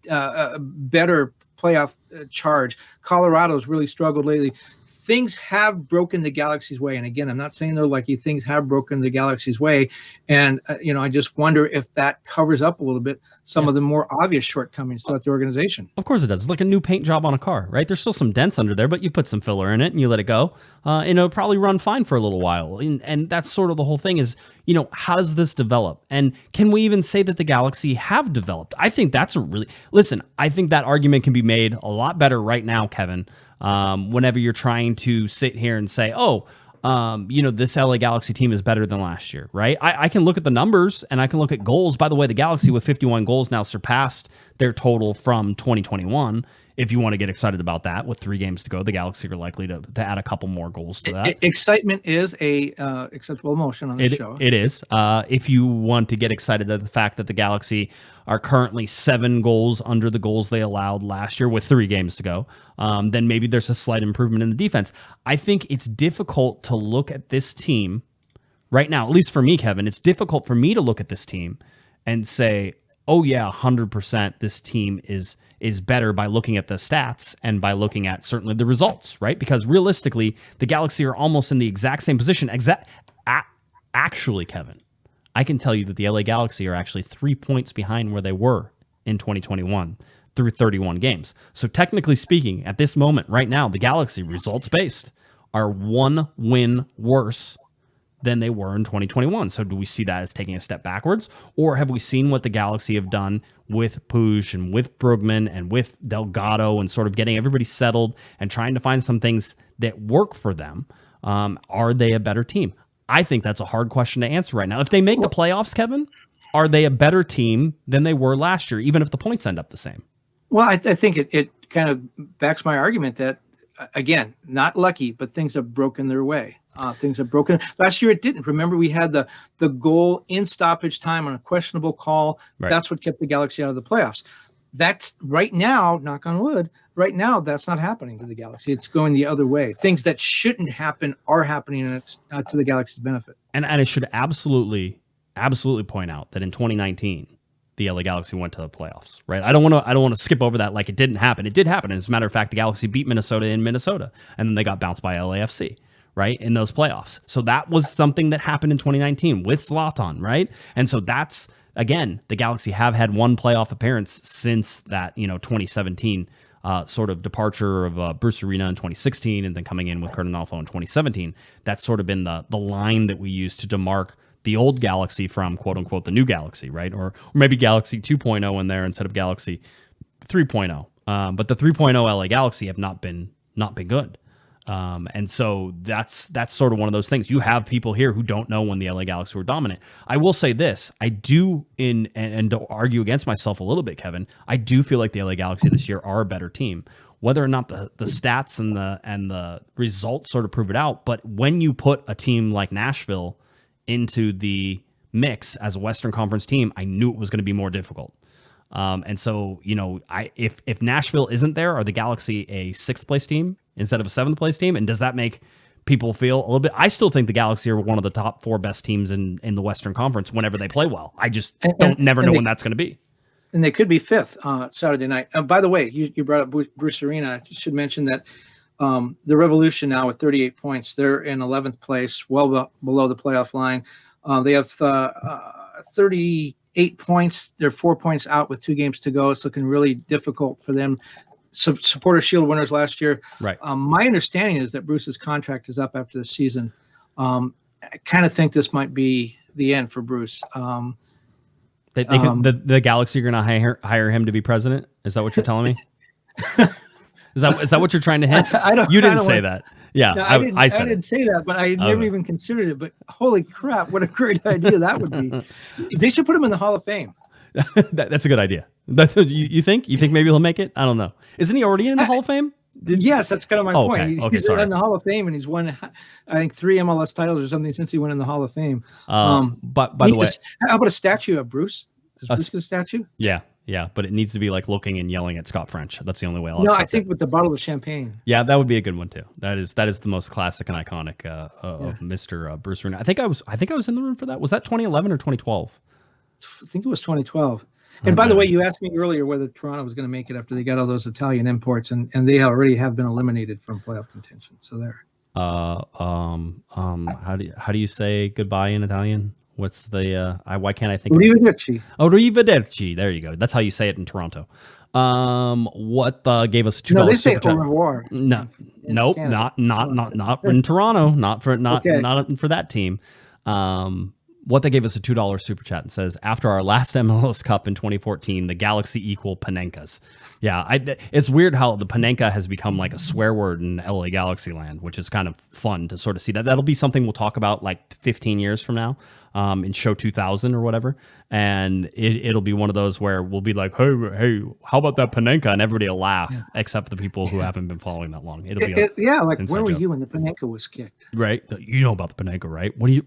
better playoff charge. Colorado's really struggled lately. Things have broken the Galaxy's way. And again, I'm not saying they're lucky. Things have broken the Galaxy's way. And, I just wonder if that covers up a little bit some of the more obvious shortcomings throughout the organization. Of course it does. It's like a new paint job on a car, right? There's still some dents under there, but you put some filler in it and you let it go. And it'll probably run fine for a little while. And that's sort of the whole thing is, how does this develop? And can we even say that the Galaxy have developed? I think that's I think that argument can be made a lot better right now, Kevin. Whenever you're trying to sit here and say, this LA Galaxy team is better than last year, right? I can look at the numbers and I can look at goals. By the way, the Galaxy with 51 goals now surpassed their total from 2021. If you want to get excited about that, with 3 games to go, the Galaxy are likely to add a couple more goals to that. Excitement is a acceptable emotion on this show. It is. If you want to get excited at the fact that the Galaxy are currently 7 goals under the goals they allowed last year with 3 games to go, then maybe there's a slight improvement in the defense. I think it's difficult to look at this team right now, at least for me, Kevin. It's difficult for me to look at this team and say, oh yeah, 100% this team is better by looking at the stats and by looking at certainly the results, right? Because realistically, the Galaxy are almost in the exact same position. Actually, Kevin, I can tell you that the LA Galaxy are actually 3 points behind where they were in 2021 through 31 games. So technically speaking, at this moment right now, the Galaxy, results-based, are 1 win worse than they were in 2021. So do we see that as taking a step backwards? Or have we seen what the Galaxy have done with Puig and with Brugman and with Delgado and sort of getting everybody settled and trying to find some things that work for them? Are they a better team? I think that's a hard question to answer right now. If they make the playoffs, Kevin, are they a better team than they were last year, even if the points end up the same? Well, I think it kind of backs my argument that, again, not lucky, but things have broken their way. Things have broken. Last year it didn't. Remember, we had the goal in stoppage time on a questionable call. Right. That's what kept the Galaxy out of the playoffs. That's right now, knock on wood, right now that's not happening to the Galaxy. It's going the other way. Things that shouldn't happen are happening, and it's to the Galaxy's benefit. And I should absolutely point out that in 2019, the LA Galaxy went to the playoffs, right? I don't want to skip over that like it didn't happen. It did happen. As a matter of fact, the Galaxy beat Minnesota in Minnesota, and then they got bounced by LAFC, right, in those playoffs. So that was something that happened in 2019 with Zlatan, right? And so that's, again, the Galaxy have had 1 playoff appearance since that, 2017 sort of departure of Bruce Arena in 2016, and then coming in with Cardinalfo in 2017. That's sort of been the line that we use to demark the old Galaxy from, quote unquote, the new Galaxy, right? Or maybe Galaxy 2.0 in there instead of Galaxy 3.0. But the 3.0 LA Galaxy have not been good. And so that's sort of one of those things. You have people here who don't know when the LA Galaxy were dominant. I will say this, I do, and to argue against myself a little bit, Kevin, I do feel like the LA Galaxy this year are a better team. Whether or not the stats and the results sort of prove it out, but when you put a team like Nashville into the mix as a Western Conference team, I knew it was going to be more difficult. And so, if Nashville isn't there, are the Galaxy a 6th place team instead of a 7th place team? And does that make people feel a little bit? I still think the Galaxy are one of the top 4 best teams in the Western Conference whenever they play well. I just never know when that's going to be. And they could be 5th Saturday night. By the way, you brought up Bruce Arena. I should mention that the Revolution now with 38 points, they're in 11th place, well below the playoff line. They have 38 points. They're 4 points out with 2 games to go. It's looking really difficult for them. Supporter Shield winners last year. Right. My understanding is that Bruce's contract is up after the season. I kind of think this might be the end for Bruce. The Galaxy are going to hire him to be president? Is that what you're telling me? Is that what you're trying to hint? You didn't say that. Yeah, no, I didn't say that, but I never even considered it. But holy crap, what a great idea that would be. They should put him in the Hall of Fame. That's a good idea. You think? You think maybe he'll make it? I don't know. Isn't he already in the Hall of Fame? Yes, that's kind of my point. Okay, He's in the Hall of Fame, and he's won, I think, 3 MLS titles or something since he went in the Hall of Fame. But by the way, how about a statue of Bruce? Does Bruce get a statue? Yeah, Yeah, but it needs to be like looking and yelling at Scott French. That's the only way I'll No, I accept think it. with the bottle of champagne. Yeah, that would be a good one too. That is the most classic and iconic of Mr. Bruce Arena. I think I was in the room for that. Was that 2011 or 2012? I think it was 2012. And by the way, you asked me earlier whether Toronto was going to make it after they got all those Italian imports, and they already have been eliminated from playoff contention. So there. How do you say goodbye in Italian? What's the why can't I think Arrivederci. Arrivederci. There you go. That's how you say it in Toronto. What gave us $2 No, they say super chat? au revoir. No, nope, Canada. not in Toronto, not for that team. What they gave us a $2 super chat and says, after our last MLS Cup in 2014, the Galaxy equal Panenkas. Yeah, it's weird how the Panenka has become like a swear word in LA Galaxy land, which is kind of fun to sort of see. That'll be something we'll talk about like 15 years from now. In show 2000 or whatever, and it'll be one of those where we'll be like, hey, how about that Panenka? And everybody will laugh, except the people who haven't been following that long. It'll be like where were you when the Panenka was kicked? Right, you know about the Panenka, right? Which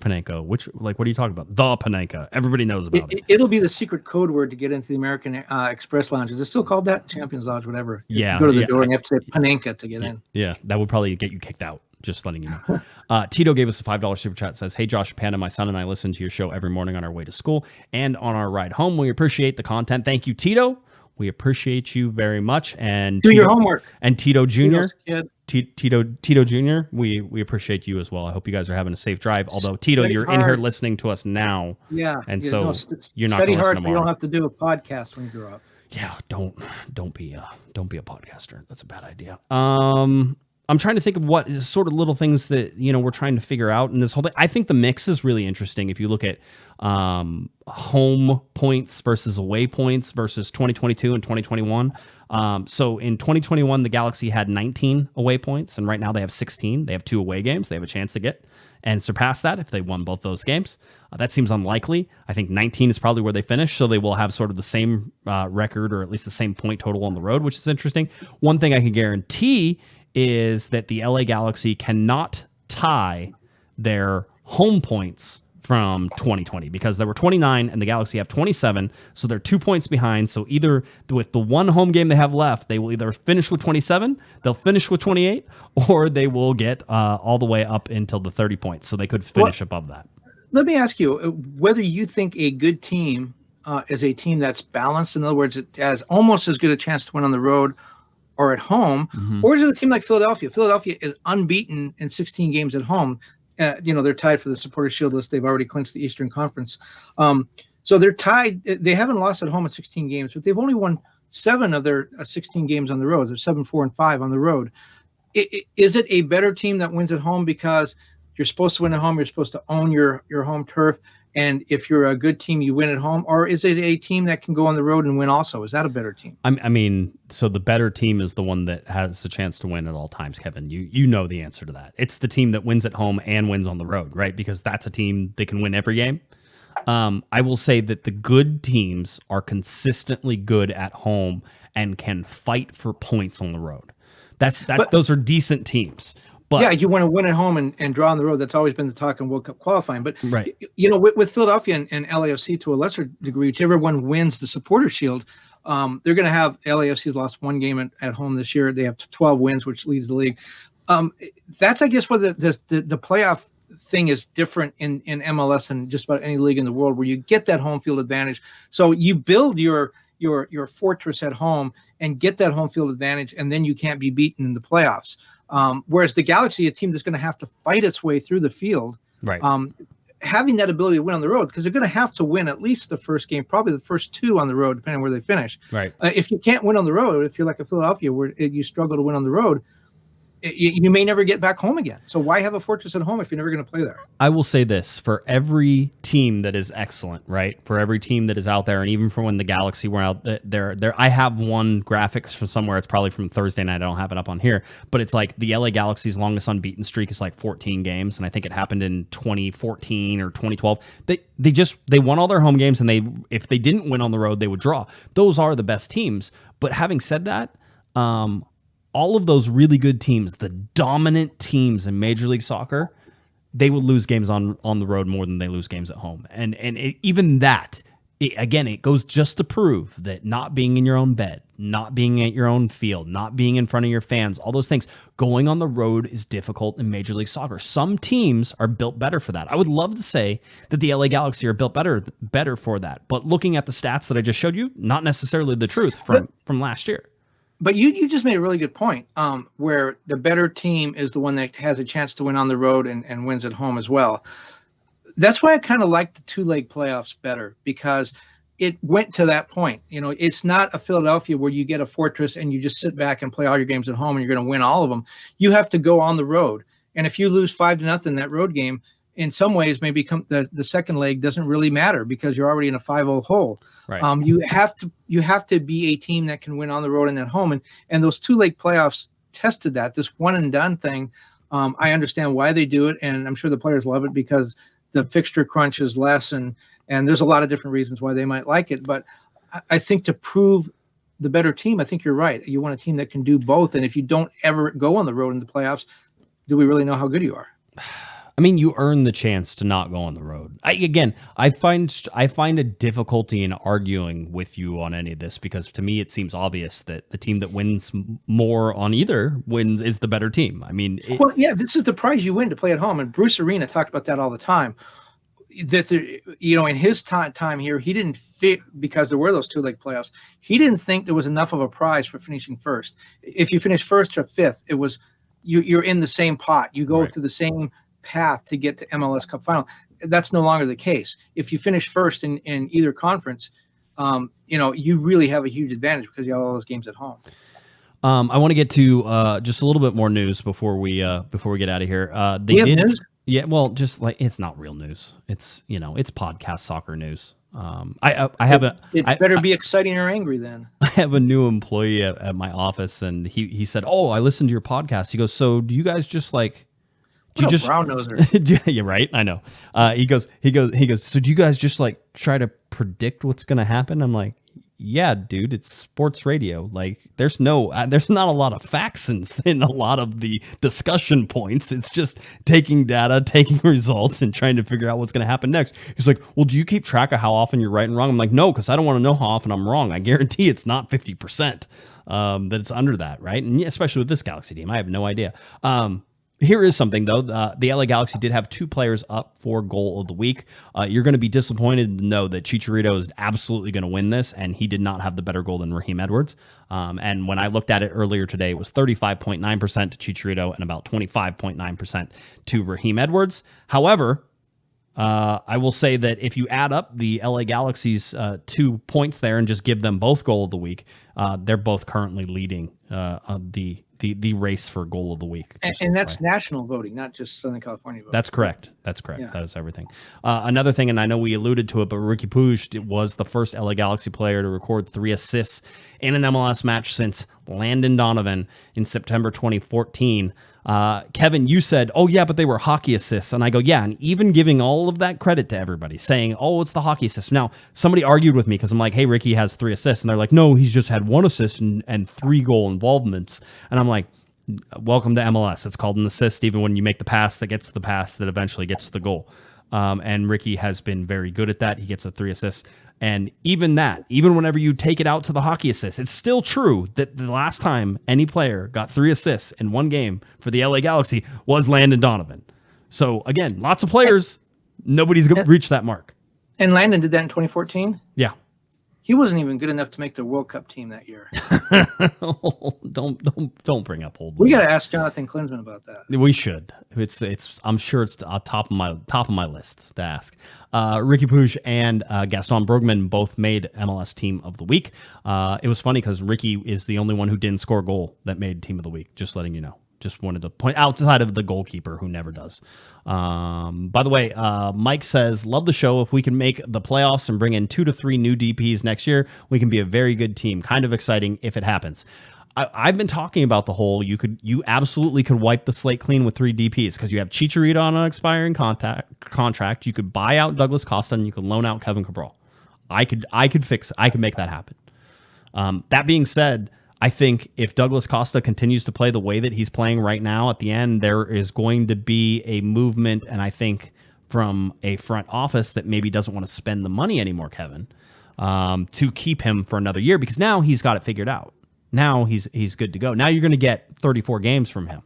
Panenka? What are you talking about? The Panenka. Everybody knows about it. It'll be the secret code word to get into the American Express Lounge. Is it still called that? Champions Lounge, whatever. Yeah, you go to the door and you have to say Panenka to get in. Yeah, that would probably get you kicked out. Just letting you know. Tito gave us a $5 super chat. Says, "Hey Josh, Panda, my son and I listen to your show every morning on our way to school and on our ride home. We appreciate the content. Thank you, Tito. We appreciate you very much. And do your homework. And Tito Jr. Tito Jr. We appreciate you as well. I hope you guys are having a safe drive. Although Tito, you're in here listening to us now. Yeah, and so you're not study going to hard. listen You don't have to do a podcast when you grow up. Yeah, don't be a podcaster. That's a bad idea. I'm trying to think of what is sort of little things that, we're trying to figure out in this whole thing. I think the mix is really interesting. If you look at home points versus away points versus 2022 and 2021. So in 2021, the Galaxy had 19 away points, and right now they have 16. They have 2 away games. They have a chance to get and surpass that if they won both those games. That seems unlikely. I think 19 is probably where they finish, so they will have sort of the same record, or at least the same point total on the road, which is interesting. One thing I can guarantee is that the LA Galaxy cannot tie their home points from 2020, because there were 29 and the Galaxy have 27, so they're 2 points behind. So either with the one home game they have left, they will either finish with 27, they'll finish with 28, or they will get all the way up until the 30 points, so they could finish above that. Let me ask you whether you think a good team is a team that's balanced. In other words, it has almost as good a chance to win on the road or at home, or is it a team like Philadelphia? Philadelphia is unbeaten in 16 games at home. They're tied for the Supporters' Shield list. They've already clinched the Eastern Conference. So they're tied. They haven't lost at home in 16 games, but they've only won 7 of their 16 games on the road. They're 7-4-5 on the road. Is it a better team that wins at home because you're supposed to win at home, you're supposed to own your home turf, and if you're a good team, you win at home? Or is it a team that can go on the road and win also? Is that a better team? I mean, so the better team is the one that has a chance to win at all times, Kevin. You know the answer to that. It's the team that wins at home and wins on the road, right? Because that's a team that can win every game. I will say that the good teams are consistently good at home and can fight for points on the road. Those are decent teams. But, yeah, you want to win at home and draw on the road. That's always been the talk in World Cup qualifying. But, right. With Philadelphia and LAFC to a lesser degree, whichever one wins the Supporters' Shield, they're going to have LAFC's lost 1 game at home this year. They have 12 wins, which leads the league. That's, I guess, where the playoff thing is different in MLS and just about any league in the world, where you get that home field advantage. So you build your fortress at home and get that home field advantage, and then you can't be beaten in the playoffs. Whereas the Galaxy, a team that's going to have to fight its way through the field, right. Having that ability to win on the road, because they're going to have to win at least the first game, probably the first 2 on the road, depending on where they finish. Right. If you can't win on the road, if you're like a Philadelphia where you struggle to win on the road, you may never get back home again. So why have a fortress at home if you're never going to play there? I will say this, for every team that is excellent, right? For every team that is out there, and even for when the Galaxy were out there, I have one graphic from somewhere. It's probably from Thursday night. I don't have it up on here, but it's like the LA Galaxy's longest unbeaten streak is like 14 games. And I think it happened in 2014 or 2012. They won all their home games, and if they didn't win on the road, they would draw. Those are the best teams. But having said that, all of those really good teams, the dominant teams in Major League Soccer, they will lose games on the road more than they lose games at home. And even that again, it goes just to prove that not being in your own bed, not being at your own field, not being in front of your fans, all those things, going on the road is difficult in Major League Soccer. Some teams are built better for that. I would love to say that the LA Galaxy are built better for that. But looking at the stats that I just showed you, not necessarily the truth from last year. But you just made a really good point, where the better team is the one that has a chance to win on the road and wins at home as well. That's why I kind of like the two-leg playoffs better, because it went to that point. You know, it's not a Philadelphia where you get a fortress and you just sit back and play all your games at home and you're going to win all of them. You have to go on the road. And if you lose 5-0 that road game, in some ways, maybe the second leg doesn't really matter because you're already in a 5-0 hole. Right. You have to be a team that can win on the road and at home. And those two-leg playoffs tested that. This one-and-done thing, I understand why they do it, and I'm sure the players love it because the fixture crunch is less, and there's a lot of different reasons why they might like it. But I think to prove the better team, I think you're right. You want a team that can do both. And if you don't ever go on the road in the playoffs, do we really know how good you are? I mean, you earn the chance to not go on the road. I find a difficulty in arguing with you on any of this, because to me it seems obvious that the team that wins more on either wins is the better team. I mean, this is the prize you win to play at home, and Bruce Arena talked about that all the time. That's in his time here, he didn't fit, because there were those two-leg playoffs. He didn't think there was enough of a prize for finishing first. If you finish first or fifth, it was you're in the same pot. You go through the same path to get to MLS Cup final. That's no longer the case. If you finish first in either conference, you really have a huge advantage because you have all those games at home. I want to get to just a little bit more news before we get out of here. News? Yeah, well, just like, it's not real news. It's it's podcast soccer news. It better be exciting or angry then. I have a new employee at my office, and he said, "Oh, I listened to your podcast." He goes, "So do you guys just like?" Brown noser. Yeah, right. I know. He goes. So do you guys just like try to predict what's going to happen? I'm like, yeah, dude. It's sports radio. Like, there's not a lot of facts in a lot of the discussion points. It's just taking data, taking results, and trying to figure out what's going to happen next. He's like, well, do you keep track of how often you're right and wrong? I'm like, no, because I don't want to know how often I'm wrong. I guarantee it's not 50%. That it's under that, right? And especially with this Galaxy team, I have no idea. Here is something, though. The LA Galaxy did have 2 players up for goal of the week. You're going to be disappointed to know that Chicharito is absolutely going to win this, and he did not have the better goal than Raheem Edwards. And when I looked at it earlier today, it was 35.9% to Chicharito and about 25.9% to Raheem Edwards. However, I will say that if you add up the LA Galaxy's 2 points there and just give them both goal of the week, they're both currently leading the race for goal of the week. And that's national voting, not just Southern California voting. That's correct. Yeah. That is everything. Another thing, and I know we alluded to it, but Riqui Puig was the first LA Galaxy player to record 3 assists in an MLS match since Landon Donovan in September 2014. Kevin, you said, oh yeah, but they were hockey assists. And I go, yeah. And even giving all of that credit to everybody, saying, oh, it's the hockey assists. Now, somebody argued with me because I'm like, hey, Riqui has 3 assists. And they're like, no, he's just had 1 assist and 3 goal involvements. And I'm like, welcome to MLS. It's called an assist even when you make the pass that gets the pass that eventually gets to the goal. And Riqui has been very good at that. He gets the 3 assists. And even whenever you take it out to the hockey assists, it's still true that the last time any player got 3 assists in one game for the LA Galaxy was Landon Donovan. So again, lots of players, nobody's reached that mark. And Landon did that in 2014? Yeah. He wasn't even good enough to make the World Cup team that year. Don't bring up old. We got to ask Jonathan Klinsmann about that. We should. It's. I'm sure it's top of my list to ask. Riqui Puig and Gaston Brugman both made MLS Team of the Week. It was funny because Riqui is the only one who didn't score a goal that made Team of the Week. Just letting you know. Just wanted to point outside of the goalkeeper who never does. By the way, Mike says, love the show. If we can make the playoffs and bring in 2 to 3 new DPs next year, we can be a very good team. Kind of exciting if it happens. I've been talking about the whole, you absolutely could wipe the slate clean with 3 DPs because you have Chicharito on an expiring contract. You could buy out Douglas Costa and you could loan out Kevin Cabral. I could make that happen. That being said, I think if Douglas Costa continues to play the way that he's playing right now, at the end, there is going to be a movement, and I think from a front office that maybe doesn't want to spend the money anymore, Kevin, to keep him for another year, because now he's got it figured out. Now he's good to go. Now you're going to get 34 games from him.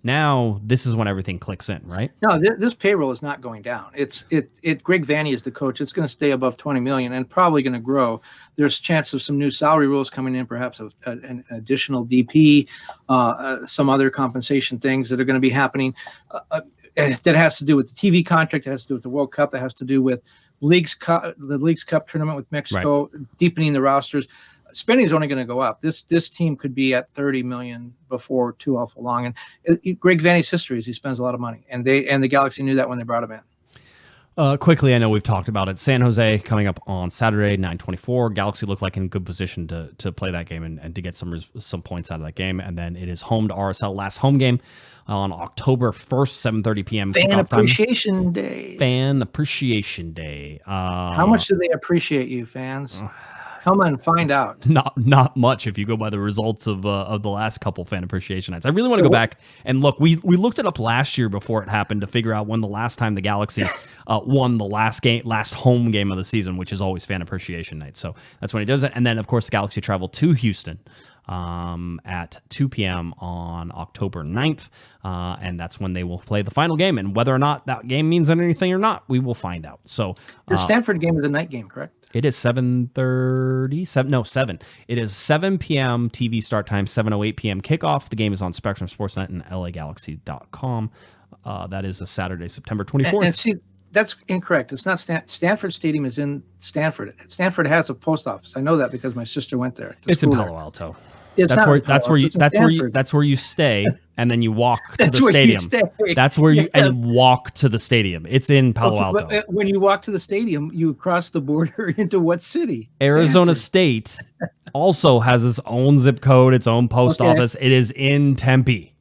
Now this is when everything clicks in, right? No, this payroll is not going down. Greg Vanney is the coach. It's going to stay above 20 million and probably going to grow. There's a chance of some new salary rules coming in, perhaps an additional DP, some other compensation things that are going to be happening. That has to do with the TV contract. That has to do with the World Cup. That has to do with the League's Cup tournament with Mexico, right, deepening the rosters. Spending is only going to go up. This team could be at 30 million before too awful long. And Greg Vanney's history is he spends a lot of money, and the Galaxy knew that when they brought him in. Quickly, I know we've talked about it. San Jose coming up on Saturday, 9:24. Galaxy look like in good position to play that game and to get some points out of that game. And then it is home to RSL, last home game on October 1st, 7:30 p.m. Fan Appreciation Day. Fan Appreciation Day. How much do they appreciate you, fans? Come and find out. Not much if you go by the results of the last couple fan appreciation nights. I really want to go back and look. We looked it up last year before it happened to figure out when the last time the Galaxy won the last home game of the season, which is always fan appreciation night. So that's when he does it. And then of course the Galaxy travel to Houston at 2 p.m. on October 9th. And that's when they will play the final game. And whether or not that game means anything or not, we will find out. So the Stanford game is a night game, correct? It is 7. It is 7 p.m. TV start time, 7:08 p.m. kickoff. The game is on Spectrum Sportsnet and LAGalaxy.com. That is a Saturday, September 24th. And see, that's incorrect. It's not Stanford Stadium is in Stanford. Stanford has a post office. I know that because my sister went there. It's in Palo Alto. That's where you stay, and then you walk to the stadium. That's where you walk to the stadium. It's in Palo Alto. But when you walk to the stadium, you cross the border into what city? Arizona State also has its own zip code, its own post office. It is in Tempe.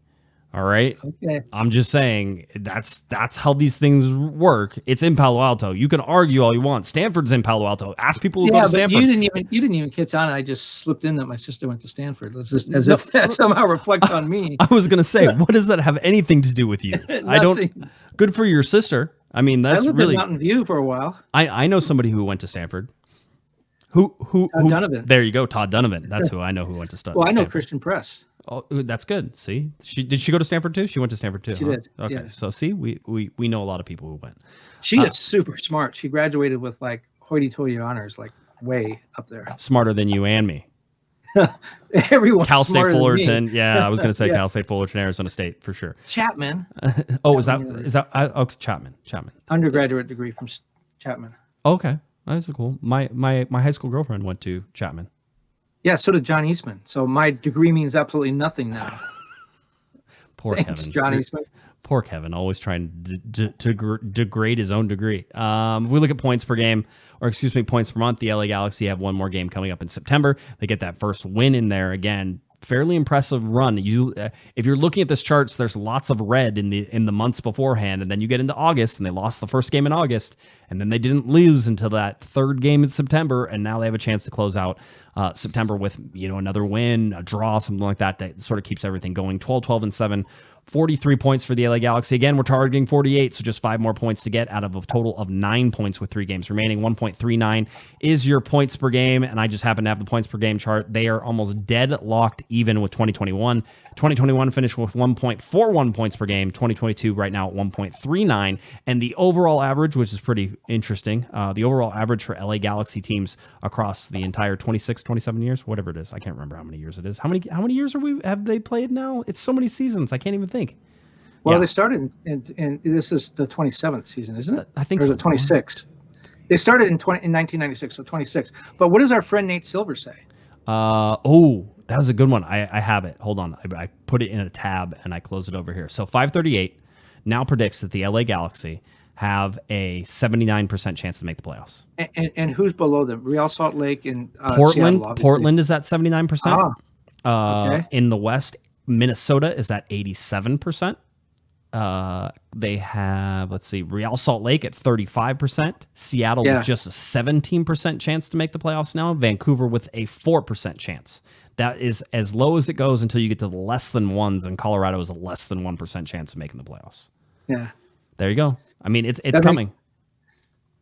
All right. Okay. I'm just saying that's how these things work. It's in Palo Alto. You can argue all you want. Stanford's in Palo Alto. Ask people who go to Stanford. You didn't even catch on. I just slipped in that my sister went to Stanford. As if that somehow reflects on me. I was gonna say, what does that have anything to do with you? I don't. Good for your sister. I mean, that's I lived really in Mountain View for a while. I know somebody who went to Stanford. Todd Donovan. There you go, Todd Donovan. That's who I know who went to Stanford. Well, I know Christian Press. Oh, that's good. See, did she go to Stanford too? She went to Stanford too. She did. Okay, yeah. So see, we know a lot of people who went. She is super smart. She graduated with like hoity-toity honors, like way up there. Smarter than you and me. Everyone's Cal State smarter Fullerton. than me. Yeah, I was going to say Yeah. Cal State Fullerton, Arizona State for sure. Chapman. Is that okay? Chapman. Undergraduate degree from Chapman. Okay, that's cool. My high school girlfriend went to Chapman. Yeah, so did John Eastman. So my degree means absolutely nothing now. Thanks, Kevin. John Eastman. Poor Kevin, always trying to degrade his own degree. If we look at points per game, points per month, the LA Galaxy have one more game coming up in September. They get that first win in there again. Fairly impressive run. If you're looking at this charts, there's lots of red in the months beforehand, and then you get into August, and they lost the first game in August, and then they didn't lose until that third game in September, and now they have a chance to close out September with another win, a draw, something like that. That sort of keeps everything going. 12-12-7. 43 points for the LA Galaxy. Again, we're targeting 48, so just 5 more points to get out of a total of 9 points with 3 games remaining. 1.39 is your points per game, and I just happen to have the points per game chart. They are almost deadlocked even with 2021. 2021 finished with 1.41 points per game. 2022 right now at 1.39, and the overall average, which is pretty interesting, the overall average for LA Galaxy teams across the entire 26, 27 years, whatever it is. I can't remember how many years it is. How many years have they played now? It's so many seasons. I can't even think. Well, Yeah. they started in this is the 27th season, isn't it? I think or so. the 26th. They started in 1996, so 26. But what does our friend Nate Silver say? That was a good one. I have it. Hold on. I put it in a tab and I close it over here. So 538 now predicts that the LA Galaxy have a 79% chance to make the playoffs. And who's below them? Real Salt Lake and Portland. Seattle, obviously. Portland is at 79%. Okay. In the West, Minnesota is at 87%. They have, Real Salt Lake at 35%. Seattle with just a 17% chance to make the playoffs now. Vancouver with a 4% chance. That is as low as it goes until you get to the less than ones, and Colorado is a less than 1% chance of making the playoffs. Yeah. There you go. I mean, it's coming.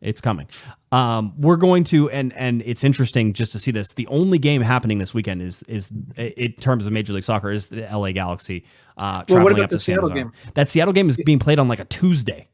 It's coming. We're going to, and it's interesting just to see this. The only game happening this weekend is in terms of Major League Soccer is the LA Galaxy. What about the Seattle game? That Seattle game is being played on like a Tuesday.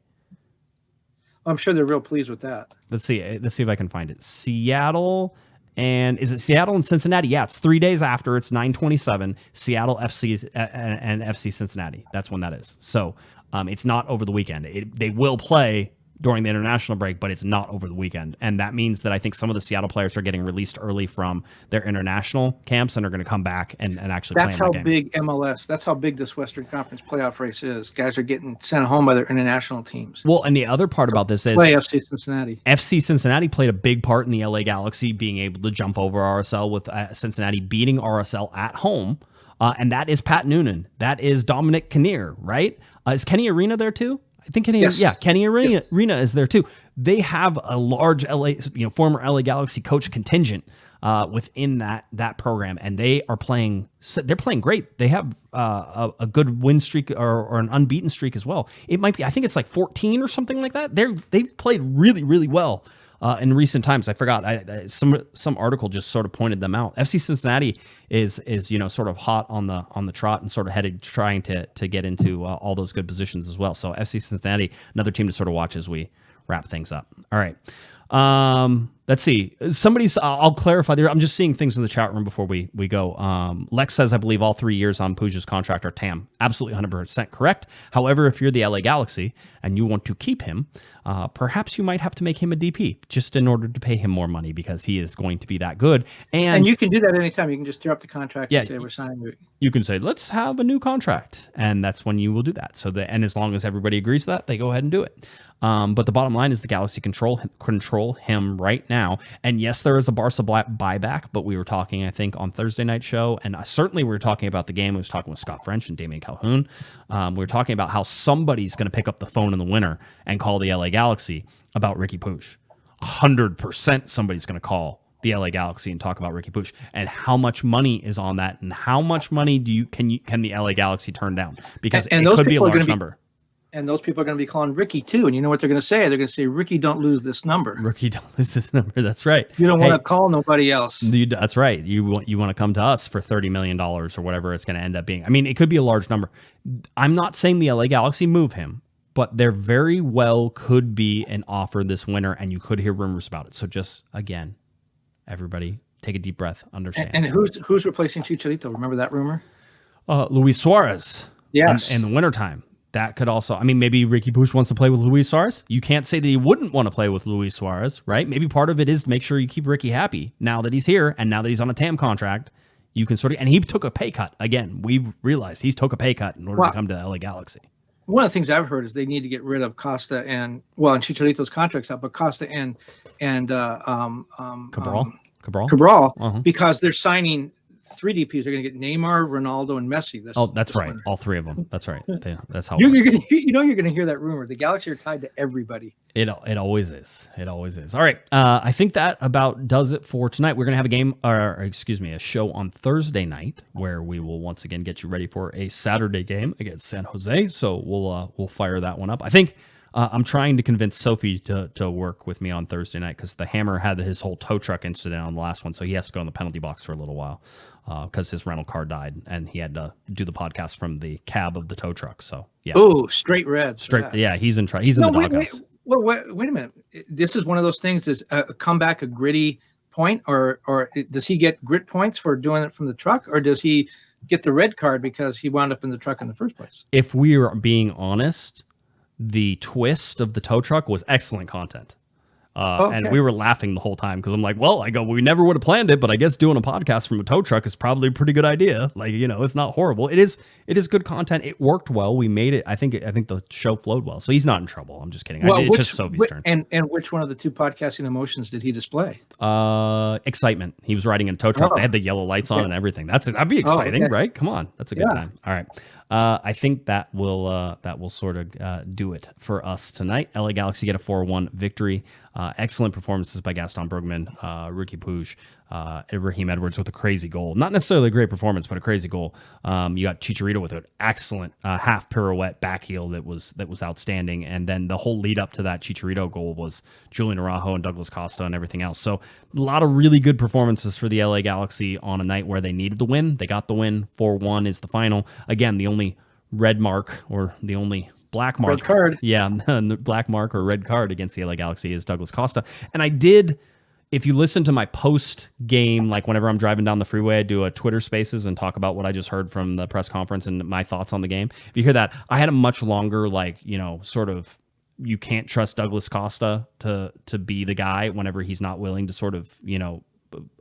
I'm sure they're real pleased with that. Let's see if I can find it. Seattle, and is it Seattle and Cincinnati? Yeah, it's 3 days after. It's 9/27. Seattle FC and FC Cincinnati. That's when that is. So it's not over the weekend. They will play during the international break, but it's not over the weekend. And that means that I think some of the Seattle players are getting released early from their international camps and are going to come back and actually play in that game. That's how big MLS, that's how big this Western Conference playoff race is. Guys are getting sent home by their international teams. Well, and the other part about this is play FC Cincinnati. FC Cincinnati played a big part in the LA Galaxy being able to jump over RSL with Cincinnati beating RSL at home. And that is Pat Noonan. That is Dominic Kinnear, right? Is Kenny Arena there too? I think Kenny Arena is there too. They have a large former LA Galaxy coach contingent within that program, and they are playing. They're playing great. They have a good win streak or an unbeaten streak as well. It might be. I think it's like 14 or something like that. They've played really, really well. In recent times, I forgot. Some article just sort of pointed them out. FC Cincinnati is sort of hot on the trot and sort of headed trying to get into all those good positions as well. So FC Cincinnati, another team to sort of watch as we wrap things up. All right. Let's see. I'll clarify there. I'm just seeing things in the chat room before we go. Lex says, I believe all 3 years on Puig's contract are TAM. Absolutely 100% correct. However, if you're the LA Galaxy and you want to keep him, perhaps you might have to make him a DP just in order to pay him more money because he is going to be that good. And you can do that anytime. You can just tear up the contract and say we're signing. You can say, let's have a new contract. And that's when you will do that. And as long as everybody agrees to that, they go ahead and do it. But the bottom line is the Galaxy control him right now. And yes, there is a Barca buyback, but we were talking, I think, on Thursday night show, and certainly we were talking about the game. We was talking with Scott French and Damian Calhoun. We were talking about how somebody's going to pick up the phone in the winter and call the LA Galaxy about Riqui Puig. 100% somebody's going to call the LA Galaxy and talk about Riqui Puig and how much money is on that, and how much money can the LA Galaxy turn down, because it could be a large number. And those people are going to be calling Riqui too. And you know what they're going to say? They're going to say, Riqui, don't lose this number. Riqui, don't lose this number. That's right. You don't want to call nobody else. That's right. You want to come to us for $30 million or whatever it's going to end up being. I mean, it could be a large number. I'm not saying the LA Galaxy move him, but there very well could be an offer this winter, and you could hear rumors about it. So just, again, everybody take a deep breath, understand. And who's replacing Chicharito? Remember that rumor? Luis Suarez. Yes. In the wintertime. That could also, I mean, maybe Riqui Puig wants to play with Luis Suarez. You can't say that he wouldn't want to play with Luis Suarez, right? Maybe part of it is to make sure you keep Riqui happy now that he's here and now that he's on a TAM contract. You can and he took a pay cut. Again, we've realized he's took a pay cut in order to come to LA Galaxy. One of the things I've heard is they need to get rid of Costa and Chicharito's contract's up, but Costa and Cabral, because they're signing 3 DPs. They're going to get Neymar, Ronaldo, and Messi. That's right. Winter. All 3 of them. That's right. That's how you're going to hear that rumor. The Galaxy are tied to everybody. It always is. It always is. All right. I think that about does it for tonight. We're going to have a show on Thursday night where we will once again get you ready for a Saturday game against San Jose. So we'll fire that one up. I think I'm trying to convince Sophie to work with me on Thursday night because the Hammer had his whole tow truck incident on the last one, so he has to go in the penalty box for a little while because his rental car died, and he had to do the podcast from the cab of the tow truck. So yeah. Oh, straight red. Yeah, he's in he's in the doghouse. Wait a minute. This is one of those things. Is a comeback a gritty point, or does he get grit points for doing it from the truck, or does he get the red card because he wound up in the truck in the first place? If we are being honest, the twist of the tow truck was excellent content. And we were laughing the whole time because I'm like, we never would have planned it, but I guess doing a podcast from a tow truck is probably a pretty good idea. Like, it's not horrible. It is good content. It worked well. We made it. I think the show flowed well. So he's not in trouble. I'm just kidding. It's just Sophie's turn. And which one of the 2 podcasting emotions did he display? Excitement. He was riding in a tow truck. They had the yellow lights on and everything. That'd be exciting, right? Come on. That's a good time. All right. I think that will sort of do it for us tonight. LA Galaxy get a 4-1 victory. Excellent performances by Gaston Brugman, Riqui Puig, Raheem Edwards with a crazy goal. Not necessarily a great performance, but a crazy goal. You got Chicharito with an excellent half pirouette back heel that was outstanding. And then the whole lead up to that Chicharito goal was Julian Araujo and Douglas Costa and everything else. So a lot of really good performances for the LA Galaxy on a night where they needed the win. They got the win. 4-1 is the final. Again, the only red mark or the only black mark. Red card. Yeah, the black mark or red card against the LA Galaxy is Douglas Costa. And I did... If you listen to my post-game, like whenever I'm driving down the freeway, I do a Twitter Spaces and talk about what I just heard from the press conference and my thoughts on the game. If you hear that, I had a much longer, sort of, you can't trust Douglas Costa to be the guy whenever he's not willing to sort of,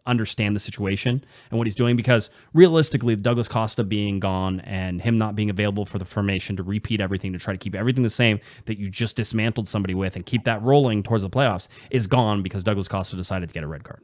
understand the situation and what he's doing, because realistically, Douglas Costa being gone and him not being available for the formation to repeat everything, to try to keep everything the same that you just dismantled somebody with and keep that rolling towards the playoffs is gone because Douglas Costa decided to get a red card.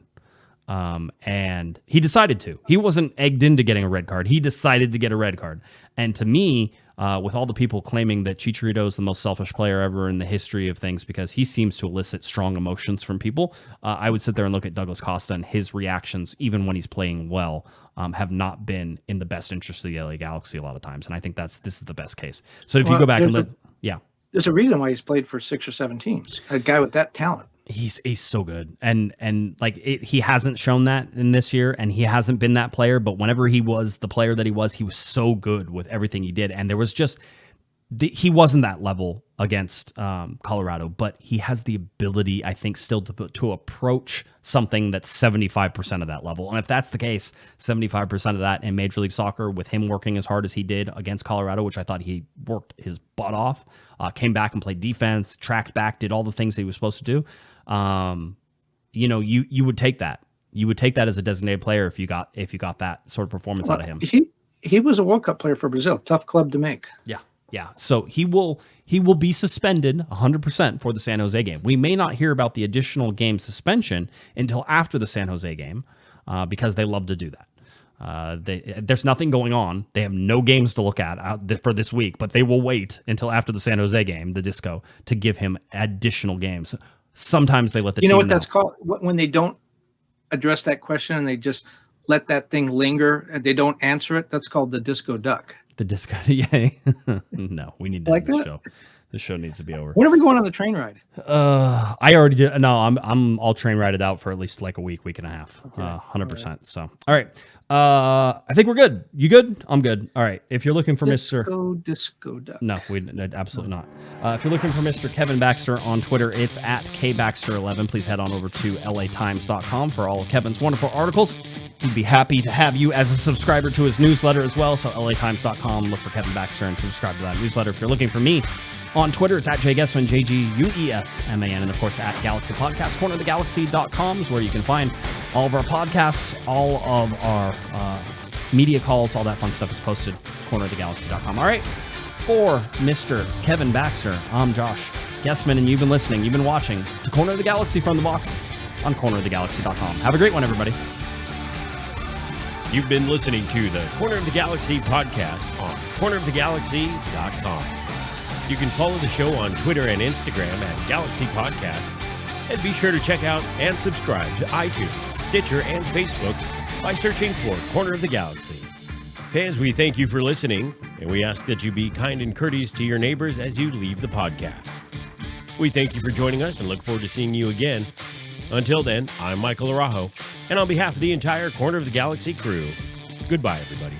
And he decided to. He wasn't egged into getting a red card. He decided to get a red card. And to me, with all the people claiming that Chicharito is the most selfish player ever in the history of things because he seems to elicit strong emotions from people, I would sit there and look at Douglas Costa, and his reactions, even when he's playing well, have not been in the best interest of the LA Galaxy a lot of times. And I think this is the best case. So if you go back and look, there's a reason why he's played for 6 or 7 teams. A guy with that talent. He's so good, and like he hasn't shown that in this year, and he hasn't been that player. But whenever he was the player that he was so good with everything he did, and there was just he wasn't that level against Colorado, but he has the ability, I think, still to approach something that's 75% of that level. And if that's the case, 75% of that in Major League Soccer, with him working as hard as he did against Colorado, which I thought he worked his butt off, came back and played defense, tracked back, did all the things he was supposed to do. You would take that. You would take that as a designated player if you got that sort of performance out of him. He was a World Cup player for Brazil. Tough club to make. Yeah. So he will be suspended 100% for the San Jose game. We may not hear about the additional game suspension until after the San Jose game, because they love to do that. There's nothing going on. They have no games to look at for this week, but they will wait until after the San Jose game, the Disco, to give him additional games. Sometimes they let the team know. You know what that's called? When they don't address that question and they just let that thing linger and they don't answer it, that's called the Disco Duck. The Disco, yeah. No, we need to end this that? show. This show needs to be over. When are we going on the train ride? I already did. No, I'm all train rided out for at least like a week and a half. 100%. Right. So, all right. I think we're good. You good? I'm good. All right. If you're looking for Disco Duck. No, absolutely not. If you're looking for Mr. Kevin Baxter on Twitter, it's at KBaxter11. Please head on over to latimes.com for all of Kevin's wonderful articles. He'd be happy to have you as a subscriber to his newsletter as well. So latimes.com, look for Kevin Baxter and subscribe to that newsletter. If you're looking for me on Twitter, it's at JGuesman, JGUESMAN, and of course at Galaxy Podcast. CornerTheGalaxy.com is where you can find all of our podcasts, all of our media calls, all that fun stuff is posted. CornerTheGalaxy.com. All right, for Mr. Kevin Baxter, I'm Josh Guesman, and you've been listening, you've been watching to Corner of the Galaxy from the box on CornerTheGalaxy.com. Have a great one, everybody. You've been listening to the Corner of the Galaxy podcast on CornerOfTheGalaxy.com. You can follow the show on Twitter and Instagram at Galaxy Podcast, and be sure to check out and subscribe to iTunes, Stitcher, and Facebook by searching for Corner of the Galaxy. Fans, we thank you for listening, and we ask that you be kind and courteous to your neighbors as you leave the podcast. We thank you for joining us and look forward to seeing you again. Until then, I'm Michael Araujo, and on behalf of the entire Corner of the Galaxy crew, goodbye, everybody.